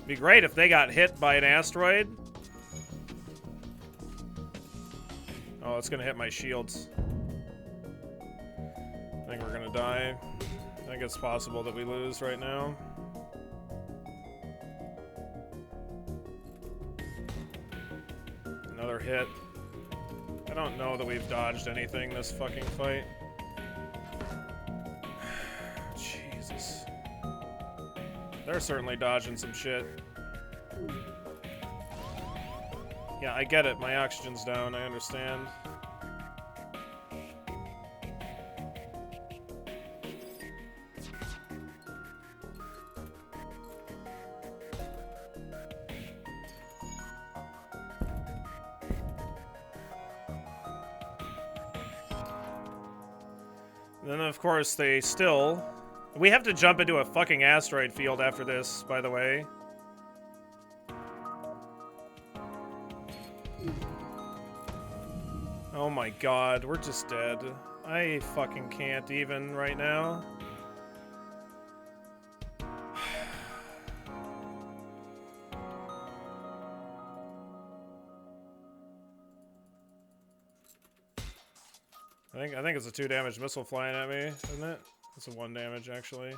Be great if they got hit by an asteroid. Oh, it's gonna hit my shields. I think we're gonna die. I think it's possible that we lose right now. hit. I don't know that we've dodged anything this fucking fight. Jesus. They're certainly dodging some shit. Yeah, I get it. My oxygen's down. I understand. Then, of course, they still... We have to jump into a fucking asteroid field after this, by the way. Oh my god, we're just dead. I fucking can't even right now. I think it's a 2 damage missile flying at me, isn't it? It's a 1 damage actually.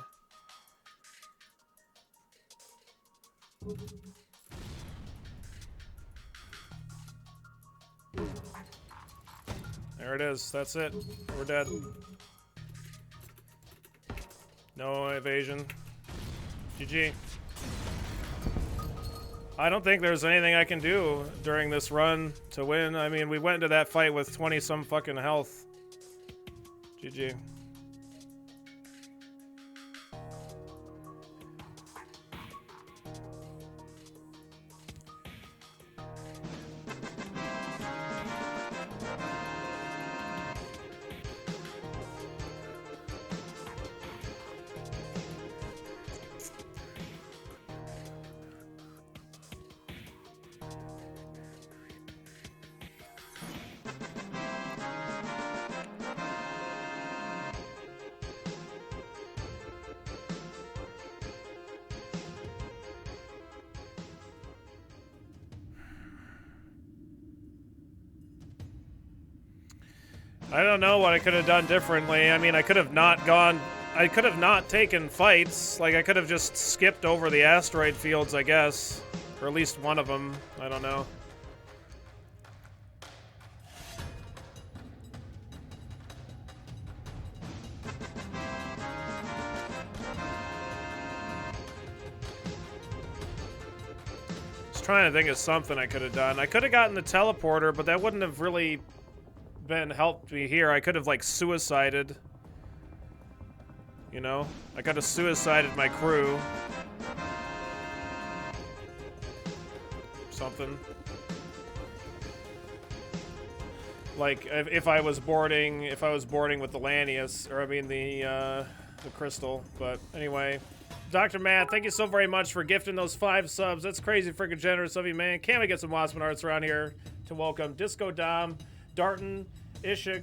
There it is. That's it. We're dead. No evasion. GG. I don't think there's anything I can do during this run to win. I mean, we went into that fight with 20-some fucking health. GG. I don't know what I could have done differently. I mean, I could have not taken fights. Like, I could have just skipped over the asteroid fields, I guess. Or at least one of them. I don't know. Just trying to think of something I could have done. I could have gotten the teleporter, but that wouldn't have really been helped me here. I could have like suicided, you know? I could have suicided my crew. Something. Like if I was boarding with the Lanius, or I mean the crystal. But anyway, Dr. Matt, thank you so very much for gifting those 5 subs. That's crazy freaking generous of you, man. Can we get some Waspin Arts around here to welcome Disco Dom, Darton, Ishik,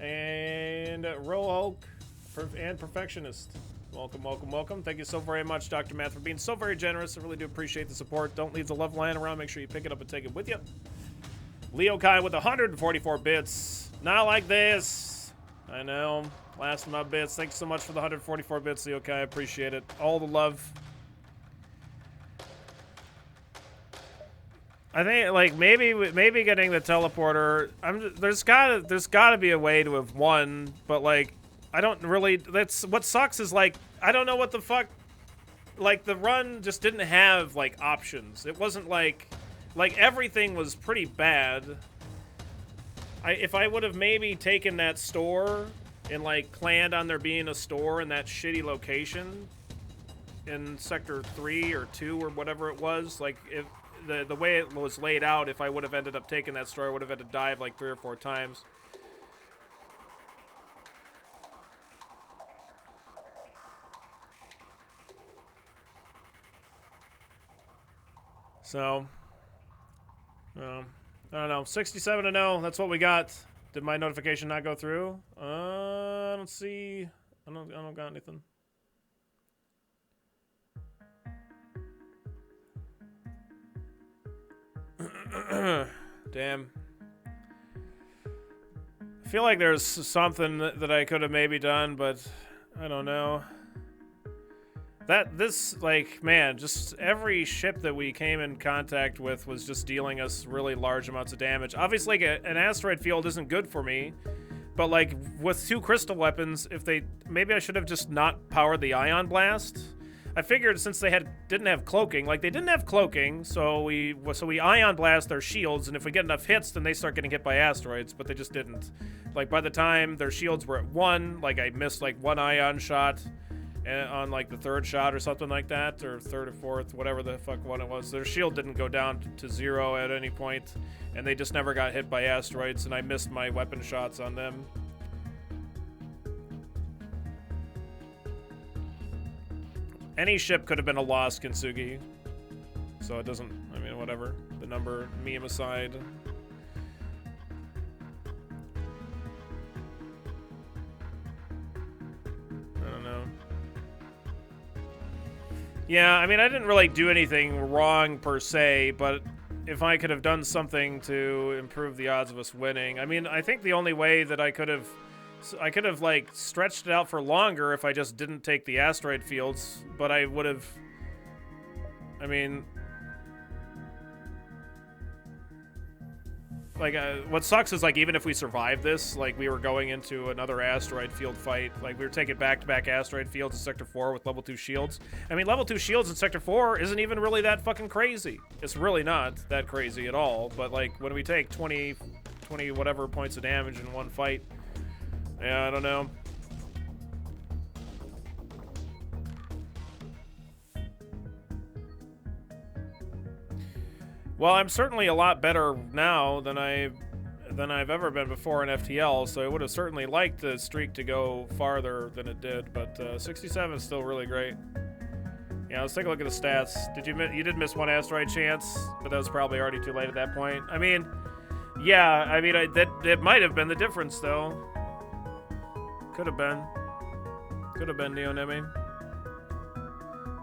and Rohulk, and Perfectionist. Welcome, welcome, welcome. Thank you so very much, Dr. Matt, for being so very generous. I really do appreciate the support. Don't leave the love lying around. Make sure you pick it up and take it with you. Leo Kai with 144 bits. Not like this. I know. Last of my bits. Thanks so much for the 144 bits, Leo Kai. I appreciate it. All the love. I think like maybe getting the teleporter. There's gotta be a way to have won, but like I don't really. That's what sucks is like I don't know what the fuck. Like the run just didn't have like options. It wasn't like everything was pretty bad. If I would have maybe taken that store and like planned on there being a store in that shitty location in sector 3 or 2 or whatever it was, like if. The way it was laid out, if I would have ended up taking that store, I would have had to dive like 3 or 4 times. So, I don't know. 67-0. That's what we got. Did my notification not go through? I don't see. I don't got anything. Damn. I feel like there's something that I could have maybe done, but I don't know. Like, man, just every ship that we came in contact with was just dealing us really large amounts of damage. Obviously, like, an asteroid field isn't good for me, but, like, with 2 crystal weapons, maybe I should have just not powered the ion blast. I figured since they didn't have cloaking, so we ion blast their shields, and if we get enough hits, then they start getting hit by asteroids, but they just didn't. Like, by the time their shields were at 1, like, I missed, like, 1 ion shot on, like, the 3rd shot or something like that, or 3rd or 4th, whatever the fuck one it was. Their shield didn't go down to 0 at any point, and they just never got hit by asteroids, and I missed my weapon shots on them. Any ship could have been a loss, Kintsugi. So it doesn't, I mean, whatever. The number, meme aside. I don't know. Yeah, I mean, I didn't really do anything wrong per se, but if I could have done something to improve the odds of us winning, I mean, I think the only way that I could have, like, stretched it out for longer if I just didn't take the asteroid fields, but I would have, I mean, like, what sucks is, like, even if we survived this, like, we were going into another asteroid field fight, like, we were taking back-to-back asteroid fields in Sector 4 with level 2 shields. I mean, level 2 shields in Sector 4 isn't even really that fucking crazy. It's really not that crazy at all, but, like, when we take 20 whatever points of damage in one fight, yeah, I don't know. Well, I'm certainly a lot better now than I've ever been before in FTL, so I would have certainly liked the streak to go farther than it did, but 67 is still really great. Yeah, let's take a look at the stats. You did miss 1 asteroid chance, but that was probably already too late at that point. I mean, yeah, I mean, it might have been the difference, though. Could have been, Neonemi.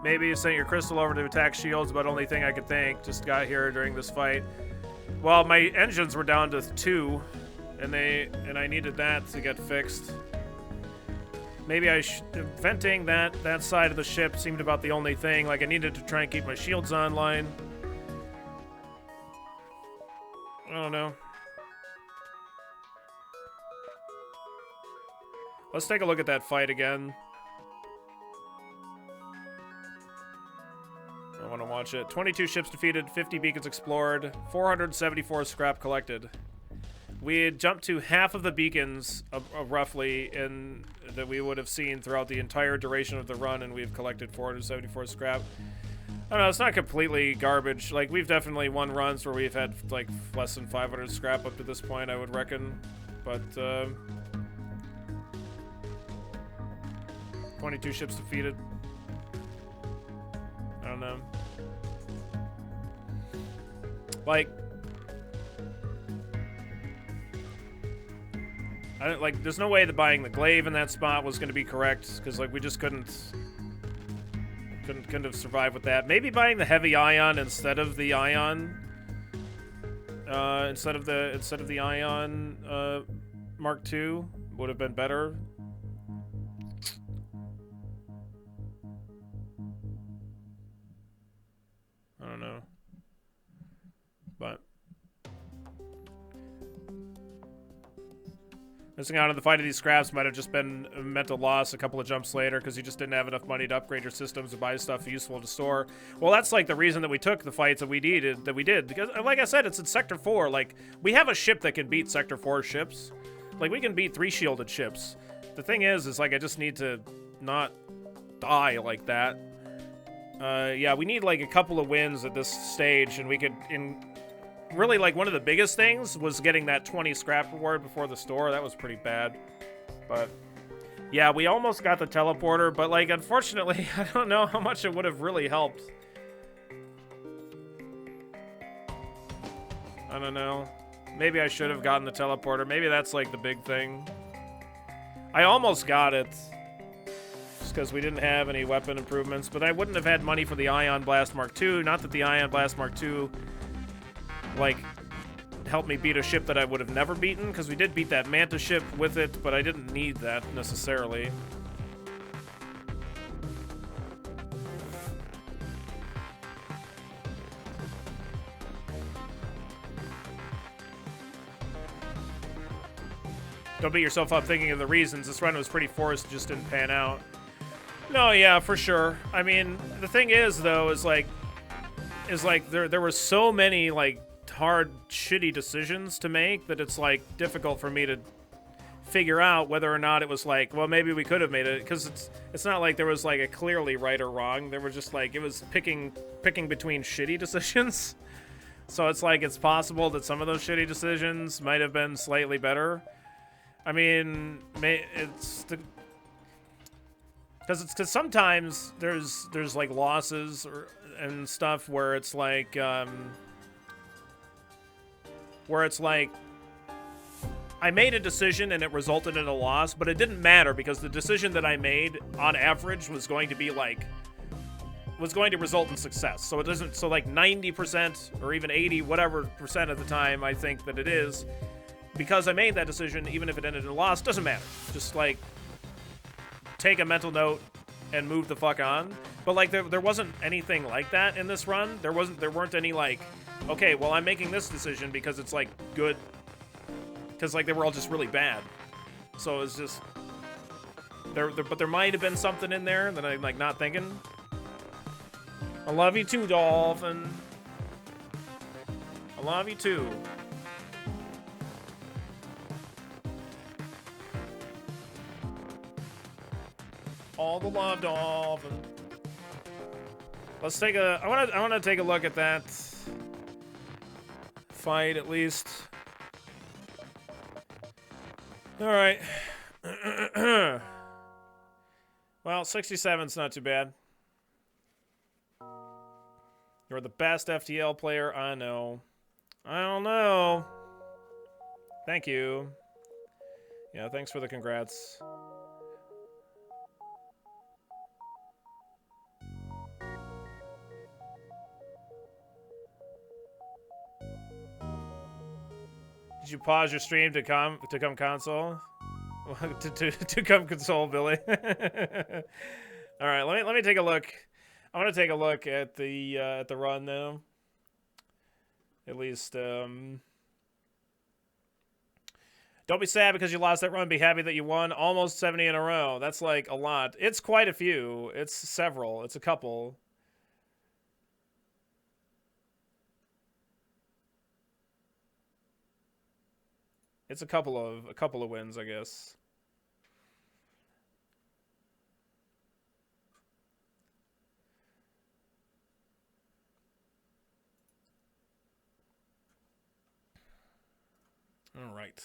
Maybe you sent your crystal over to attack shields, but only thing I could think. Just got here during this fight. Well, my engines were down to 2, and I needed that to get fixed. Maybe venting that side of the ship seemed about the only thing. Like, I needed to try and keep my shields online. I don't know. Let's take a look at that fight again. I want to watch it. 22 ships defeated, 50 beacons explored, 474 scrap collected. We had jumped to half of the beacons, roughly, that we would have seen throughout the entire duration of the run, and we've collected 474 scrap. I don't know, it's not completely garbage. Like, we've definitely won runs where we've had, like, less than 500 scrap up to this point, I would reckon. But, 22 ships defeated. I don't know. Like, there's no way that buying the glaive in that spot was going to be correct, because, like, we just couldn't have survived with that. Maybe buying the heavy ion instead of the ion, instead of the ion Mark II would have been better. I don't know. But missing out on the fight of these scraps might have just been a mental loss a couple of jumps later, because you just didn't have enough money to upgrade your systems or buy stuff useful to store. Well, that's like the reason that we took the fights that we did, because, like I said, it's in Sector 4. Like, we have a ship that can beat Sector 4 ships. Like, we can beat 3 shielded ships. The thing is like, I just need to not die like that. Yeah, we need, like, a couple of wins at this stage, and we could, really, like, one of the biggest things was getting that 20 scrap reward before the store. That was pretty bad. But, yeah, we almost got the teleporter, but, like, unfortunately, I don't know how much it would have really helped. I don't know. Maybe I should have gotten the teleporter. Maybe that's, like, the big thing. I almost got it, because we didn't have any weapon improvements, but I wouldn't have had money for the Ion Blast Mark II. Not that the Ion Blast Mark II, like, helped me beat a ship that I would have never beaten, because we did beat that Manta ship with it, but I didn't need that necessarily. don't beat yourself up thinking of the reasons. This run was pretty forced, just didn't pan out. No, yeah, for sure. I mean, the thing is, though, is like there were so many, like, hard, shitty decisions to make that it's, like, difficult for me to figure out whether or not it was like, well, maybe we could have made it, because it's not like there was, like, a clearly right or wrong. There was just, like, it was picking between shitty decisions. So it's like, it's possible that some of those shitty decisions might have been slightly better. I mean, it's the... Because sometimes there's like losses and stuff where it's like I made a decision and it resulted in a loss, but it didn't matter because the decision that I made on average was going to result in success. So it doesn't, so like 90% or even 80 whatever percent of the time I think that it is, because I made that decision, even if it ended in a loss, doesn't matter. Just like take a mental note and move the fuck on. But like there wasn't anything like that in this run. There weren't any like, okay, well, I'm making this decision because it's like good, because like they were all just really bad. So it's just but there might have been something in there that I'm like not thinking. I love you too, Dolphin. I love you too. All the love, Dolphin. Let's take a... I want to take a look at that fight, at least. Alright. Well, 67's not too bad. You're the best FTL player I know. I don't know. Thank you. Yeah, thanks for the congrats. Did you pause your stream to come console? to come console, Billy. All right, let me take a look. I want to take a look at the run now. At least don't be sad because you lost that run. Be happy that you won almost 70 in a row. That's like a lot. It's quite a few. It's several. It's a couple. It's a couple of wins, I guess. All right.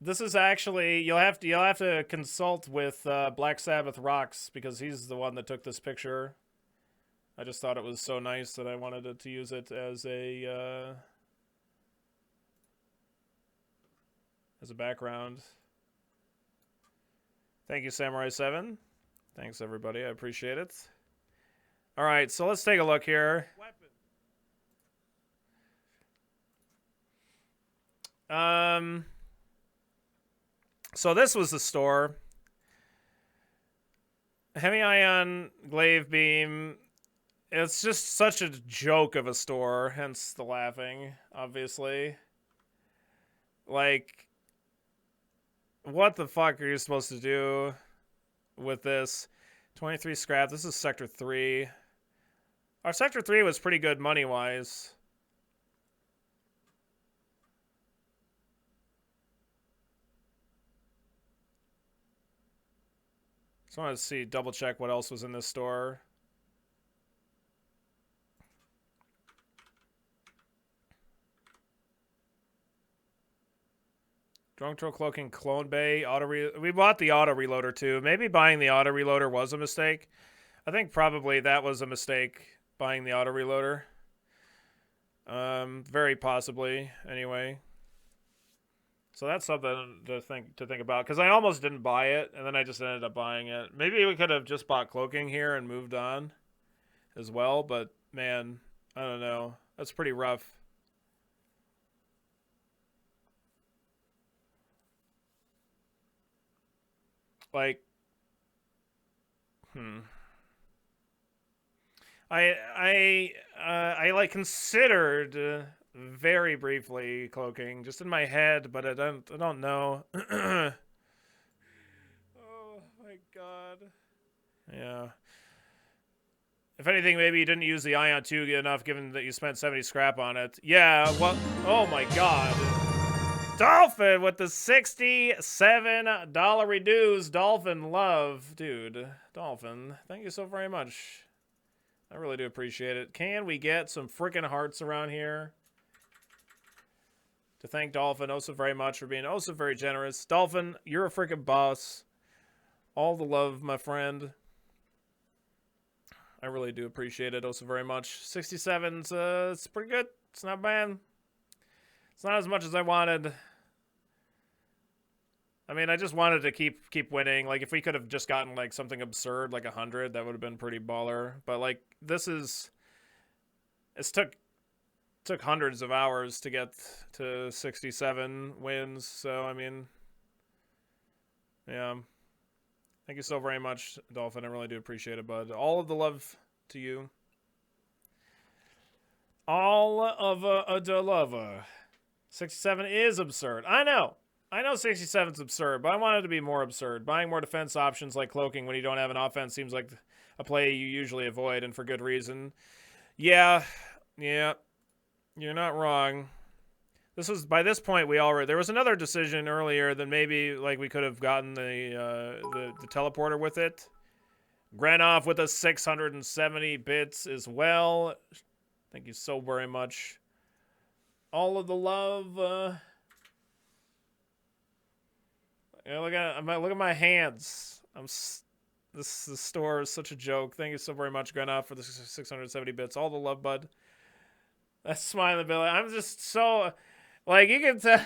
This is actually, you'll have to consult with Black Sabbath Rocks because he's the one that took this picture. I just thought it was so nice that I wanted to use it as a background. Thank you, Samurai 7. Thanks, everybody. I appreciate it. All right, so let's take a look here. So this was the store. Heavy Ion Glaive Beam. It's just such a joke of a store, hence the laughing, obviously. Like, what the fuck are you supposed to do with this? 23 scrap. This is Sector 3. Our Sector 3 was pretty good money-wise. Just wanted to see, double check what else was in this store. Drunk Troll Cloaking, Clone Bay, we bought the auto reloader too. Maybe buying the auto reloader was a mistake. I think probably that was a mistake, buying the auto reloader. Very possibly, anyway. So that's something to think about, because I almost didn't buy it, and then I just ended up buying it. Maybe we could have just bought cloaking here and moved on as well, but man, I don't know. That's pretty rough. Like, I like considered very briefly cloaking, just in my head, but I don't know. Oh my god. Yeah. If anything, maybe you didn't use the Ion 2 enough, given that you spent 70 scrap on it. Yeah, well, oh my god. Dolphin with the $67 reduce. Dolphin love. Dude, Dolphin, thank you so very much. I really do appreciate it. Can we get some freaking hearts around here? To thank Dolphin oh so very much for being oh so very generous. Dolphin, you're a freaking boss. All the love, my friend. I really do appreciate it oh so very much. 67's it's pretty good. It's not bad. It's not as much as I wanted. I mean, I just wanted to keep winning. Like, if we could have just gotten like something absurd, like 100, that would have been pretty baller. But like, this is, it took hundreds of hours to get to 67 wins. So I mean, yeah. Thank you so very much, Dolphin. I really do appreciate it, bud. All of the love to you. All of the love. 67 is absurd. I know 67's absurd, but I want it to be more absurd. Buying more defense options like cloaking when you don't have an offense seems like a play you usually avoid, and for good reason. Yeah, you're not wrong. This was, by this point, there was another decision earlier that maybe like we could have gotten the teleporter with it. Granoff with a 670 bits as well. Thank you so very much. All of the love. Look at my hands. This store is such a joke. Thank you so very much, Granoff, for the 670 bits. All the love, bud. That's smiling Billy. I'm just so, like, you can tell.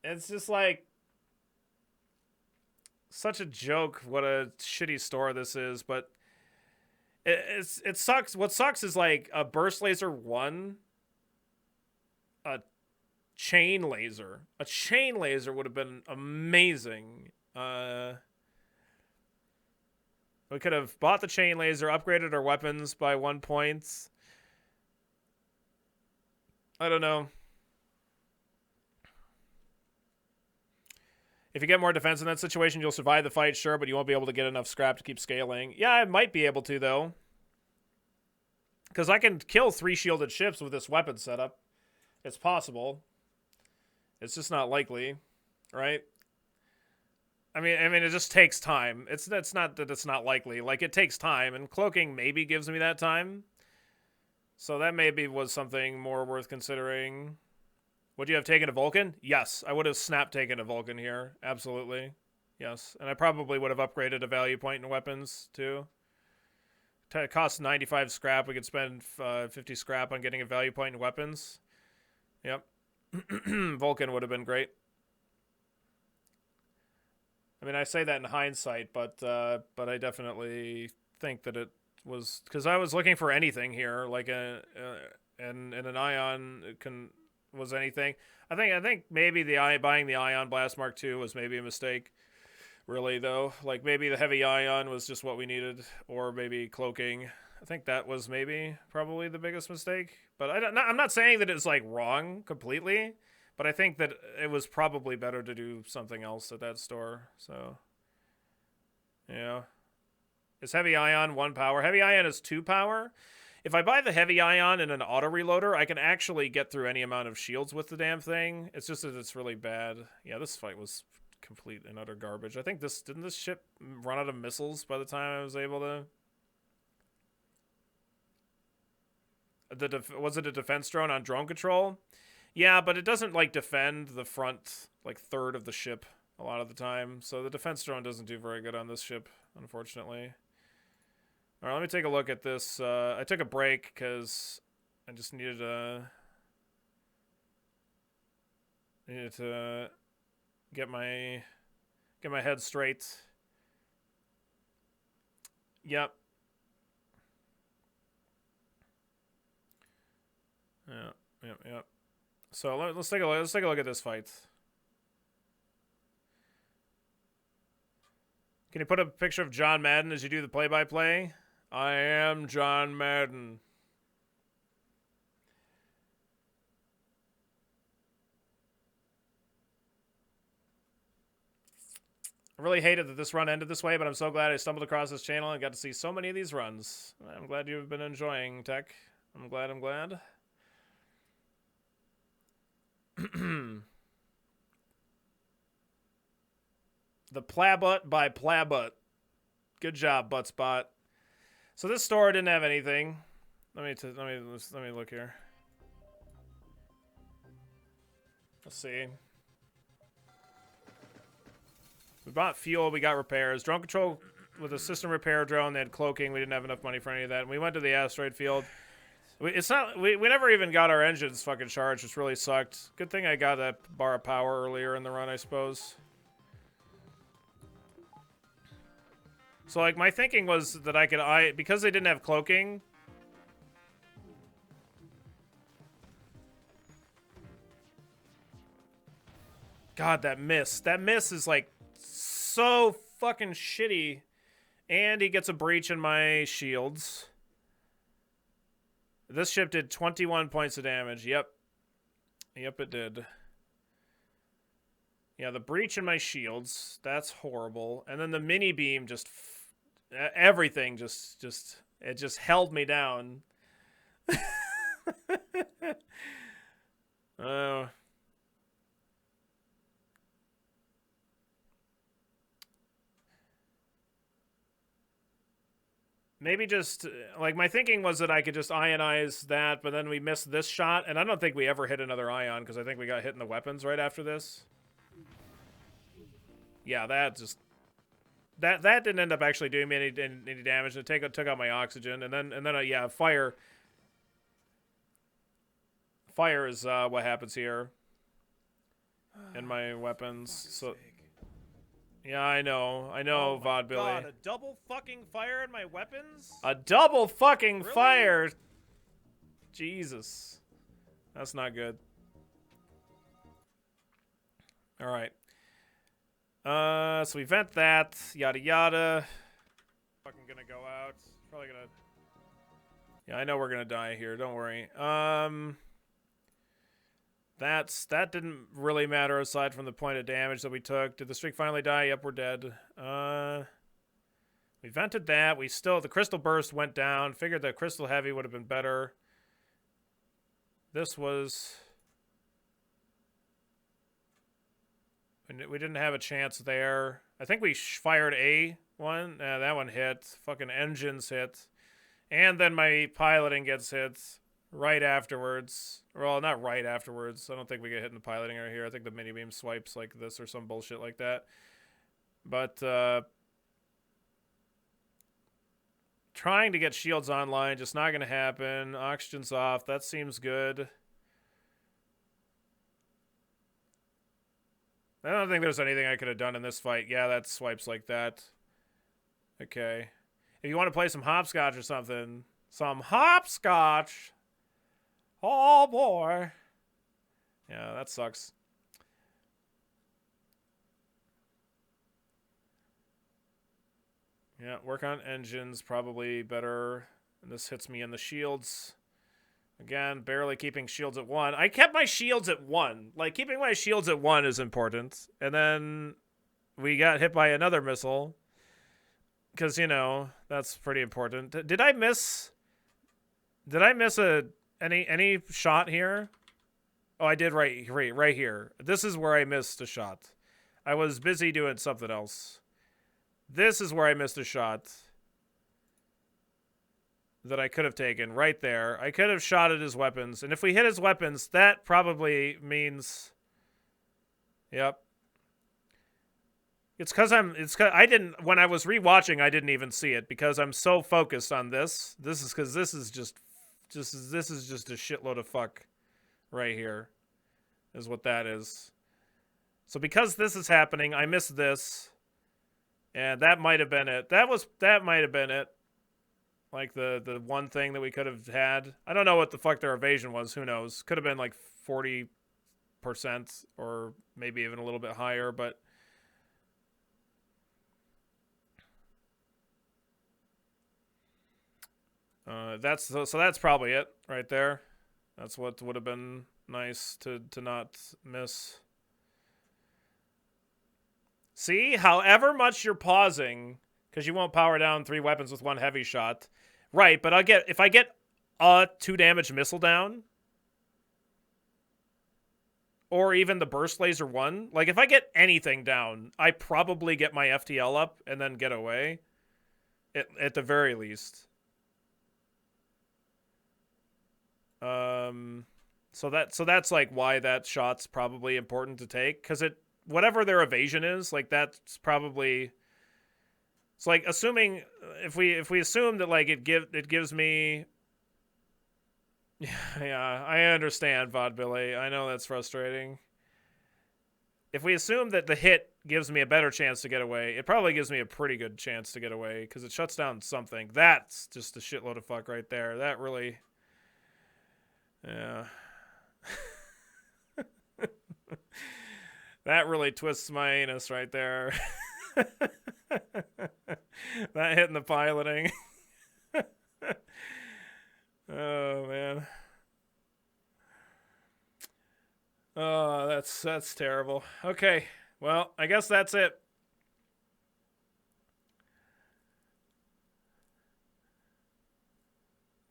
It's just like such a joke what a shitty store this is, but it sucks. What sucks is like a burst laser 1, a chain laser. A chain laser would have been amazing. We could have bought the chain laser, upgraded our weapons by 1 point. I don't know. If you get more defense in that situation, you'll survive the fight, sure, but you won't be able to get enough scrap to keep scaling. Yeah, I might be able to, though. Because I can kill 3 shielded ships with this weapon setup. It's possible. It's just not likely, right? I mean, it just takes time. It's not that it's not likely. Like, it takes time, and cloaking maybe gives me that time. So that maybe was something more worth considering. Would you have taken a Vulcan? Yes, I would have snap taken a Vulcan here. Absolutely. Yes. And I probably would have upgraded a value point in weapons, too. It costs 95 scrap. We could spend 50 scrap on getting a value point in weapons. Yep. Vulcan would have been great. I mean, I say that in hindsight, but I definitely think that it was... Because I was looking for anything here, like and an Ion was anything. I think maybe buying the Ion Blast Mark II was maybe a mistake. Really, though. Like, maybe the heavy Ion was just what we needed, or maybe cloaking. I think that was probably the biggest mistake. But I'm not saying that it's, like, wrong completely, but I think that it was probably better to do something else at that store. So, yeah. Is heavy Ion 1 power? Heavy Ion is 2 power. If I buy the heavy Ion and an auto reloader, I can actually get through any amount of shields with the damn thing. It's just that it's really bad. Yeah, this fight was complete and utter garbage. I think didn't this ship run out of missiles by the time I was able to... Was it a defense drone on drone control? Yeah, but it doesn't, like, defend the front, like, third of the ship a lot of the time. So the defense drone doesn't do very good on this ship, unfortunately. All right, let me take a look at this. I took a break because I just needed to get my head straight. Yep. Yep. So let's take a look at this fight. Can you put a picture of John Madden as you do the play-by-play? I am John Madden. I really hated that this run ended this way, but I'm so glad I stumbled across this channel and got to see so many of these runs. I'm glad you've been enjoying, Tech. I'm glad, I'm glad. The Plabut by Plabut. Good job, Buttspot. So this store didn't have anything. Let me look here. Let's see. We bought fuel, we got repairs. Drone control with a system repair drone, they had cloaking, we didn't have enough money for any of that. And we went to the asteroid field. We never even got our engines fucking charged, which really sucked. Good thing I got that bar of power earlier in the run, I suppose. So like my thinking was that I could because they didn't have cloaking. God, that miss. That miss is like so fucking shitty. And he gets a breach in my shields. This ship did 21 points of damage. Yep. Yep, it did. Yeah, the breach in my shields. That's horrible. And then the mini beam just... everything just... It just held me down. Maybe just, like, my thinking was that I could just ionize that, but then we missed this shot, and I don't think we ever hit another ion, because I think we got hit in the weapons right after this. Yeah, that just... That didn't end up actually doing me any damage. It took out my oxygen, and then yeah, fire. Fire is what happens here in my weapons. So... Yeah, I know, Oh VOD Billy. God, a double fucking fire in my weapons? A double fucking Really? fire! Jesus. That's not good. Alright. So we vent that, yada yada. Fucking gonna go out. Probably gonna... Yeah, I know we're gonna die here, don't worry. That didn't really matter aside from the point of damage that we took. Did the streak finally die? Yep, we're dead. We vented that. The crystal burst went down. Figured that crystal heavy would have been better. This was... We didn't have a chance there. I think we fired a one. That one hit. Fucking engines hit. And then my piloting gets hit right afterwards. Well, not right afterwards. I don't think we get hit in the piloting right here. I think the mini beam swipes like this or some bullshit like that. But trying to get shields online, just not going to happen. Oxygen's off. That seems good. I don't think there's anything I could have done in this fight. Yeah, that swipes like that. Okay. If you want to play some hopscotch or something. Some hopscotch! Oh, boy. Yeah, that sucks. Yeah, work on engines, probably better. And this hits me in the shields. Again, barely keeping shields at 1. I kept my shields at 1. Like, keeping my shields at 1 is important. And then we got hit by another missile. Because, you know, that's pretty important. Did I miss any shot here? Oh, I did right here. This is where I missed a shot. I was busy doing something else. This is where I missed a shot that I could have taken right there. I could have shot at his weapons. And if we hit his weapons, that probably means... Yep. It's because I didn't... When I was rewatching, I didn't even see it because I'm so focused on this. This is because this is just a shitload of fuck right here is what that is. So because this is happening, I missed this. And that might have been it. That might have been it. Like the one thing that we could have had. I don't know what the fuck their evasion was. Who knows? Could have been like 40% or maybe even a little bit higher, but So that's probably it right there. That's what would have been nice to not miss. See, however much you're pausing, because you won't power down 3 weapons with 1 heavy shot, right? But if I get a 2 damage missile down, or even the burst laser 1, like if I get anything down, I probably get my FTL up and then get away, at the very least. So that's like why that shot's probably important to take, because whatever their evasion is, like that's probably, it's like assuming if we assume that like it gives me, yeah, I understand, VOD Billy, I know that's frustrating. If we assume that the hit gives me a better chance to get away, it probably gives me a pretty good chance to get away because it shuts down something. That's just a shitload of fuck right there. That really, yeah. That really twists my anus right there. That hitting the piloting. Oh, man. Oh, that's terrible. Okay, well, I guess that's it.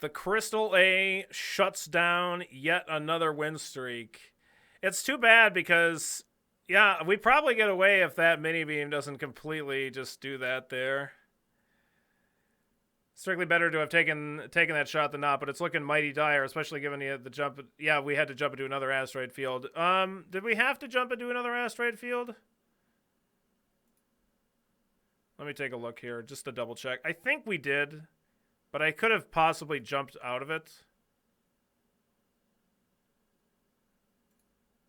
The Crystal A shuts down yet another win streak. It's too bad because, yeah, we probably get away if that mini beam doesn't completely just do that there. Strictly better to have taken that shot than not, but it's looking mighty dire, especially given the jump. Yeah, we had to jump into another asteroid field. Did we have to jump into another asteroid field? Let me take a look here, just to double check. I think we did, but I could have possibly jumped out of it.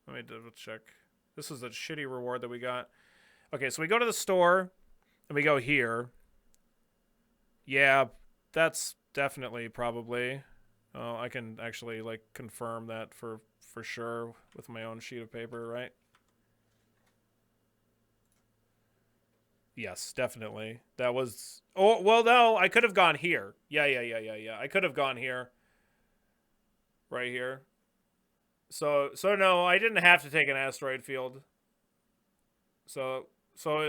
Let me double check. This is a shitty reward that we got. Okay, so we go to the store, and we go here. Yeah, that's definitely probably. Oh, I can actually like confirm that for sure with my own sheet of paper, right? Yes, definitely. That was. Oh well, no, I could have gone here. Yeah. I could have gone here. Right here. So no, I didn't have to take an asteroid field. So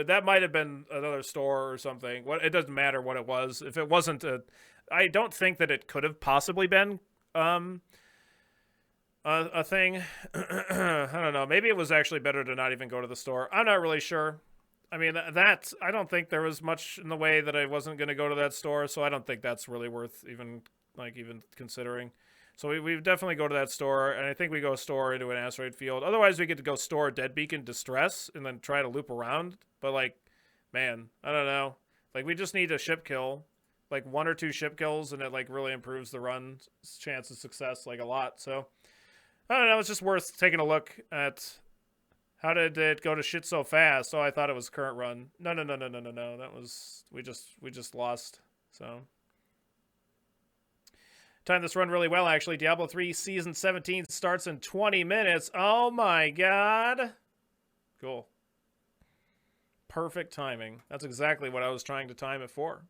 that might have been another store or something. It doesn't matter what it was. If it wasn't I don't think that it could have possibly been a thing. I don't know. Maybe it was actually better to not even go to the store. I'm not really sure. I mean, I don't think there was much in the way that I wasn't going to go to that store, so I don't think that's really worth even considering. So we definitely go to that store, and I think we go store into an asteroid field. Otherwise, we get to go store Dead Beacon Distress and then try to loop around. But, like, man, I don't know. Like, we just need a ship kill. Like, 1 or 2 ship kills, and it, like, really improves the run's chance of success, like, a lot. So, I don't know. It's just worth taking a look at how did it go to shit so fast. So I thought it was current run. No. That was... We just lost. So... Timed this run really well, actually. Diablo 3 Season 17 starts in 20 minutes. Oh my god. Cool. Perfect timing. That's exactly what I was trying to time it for.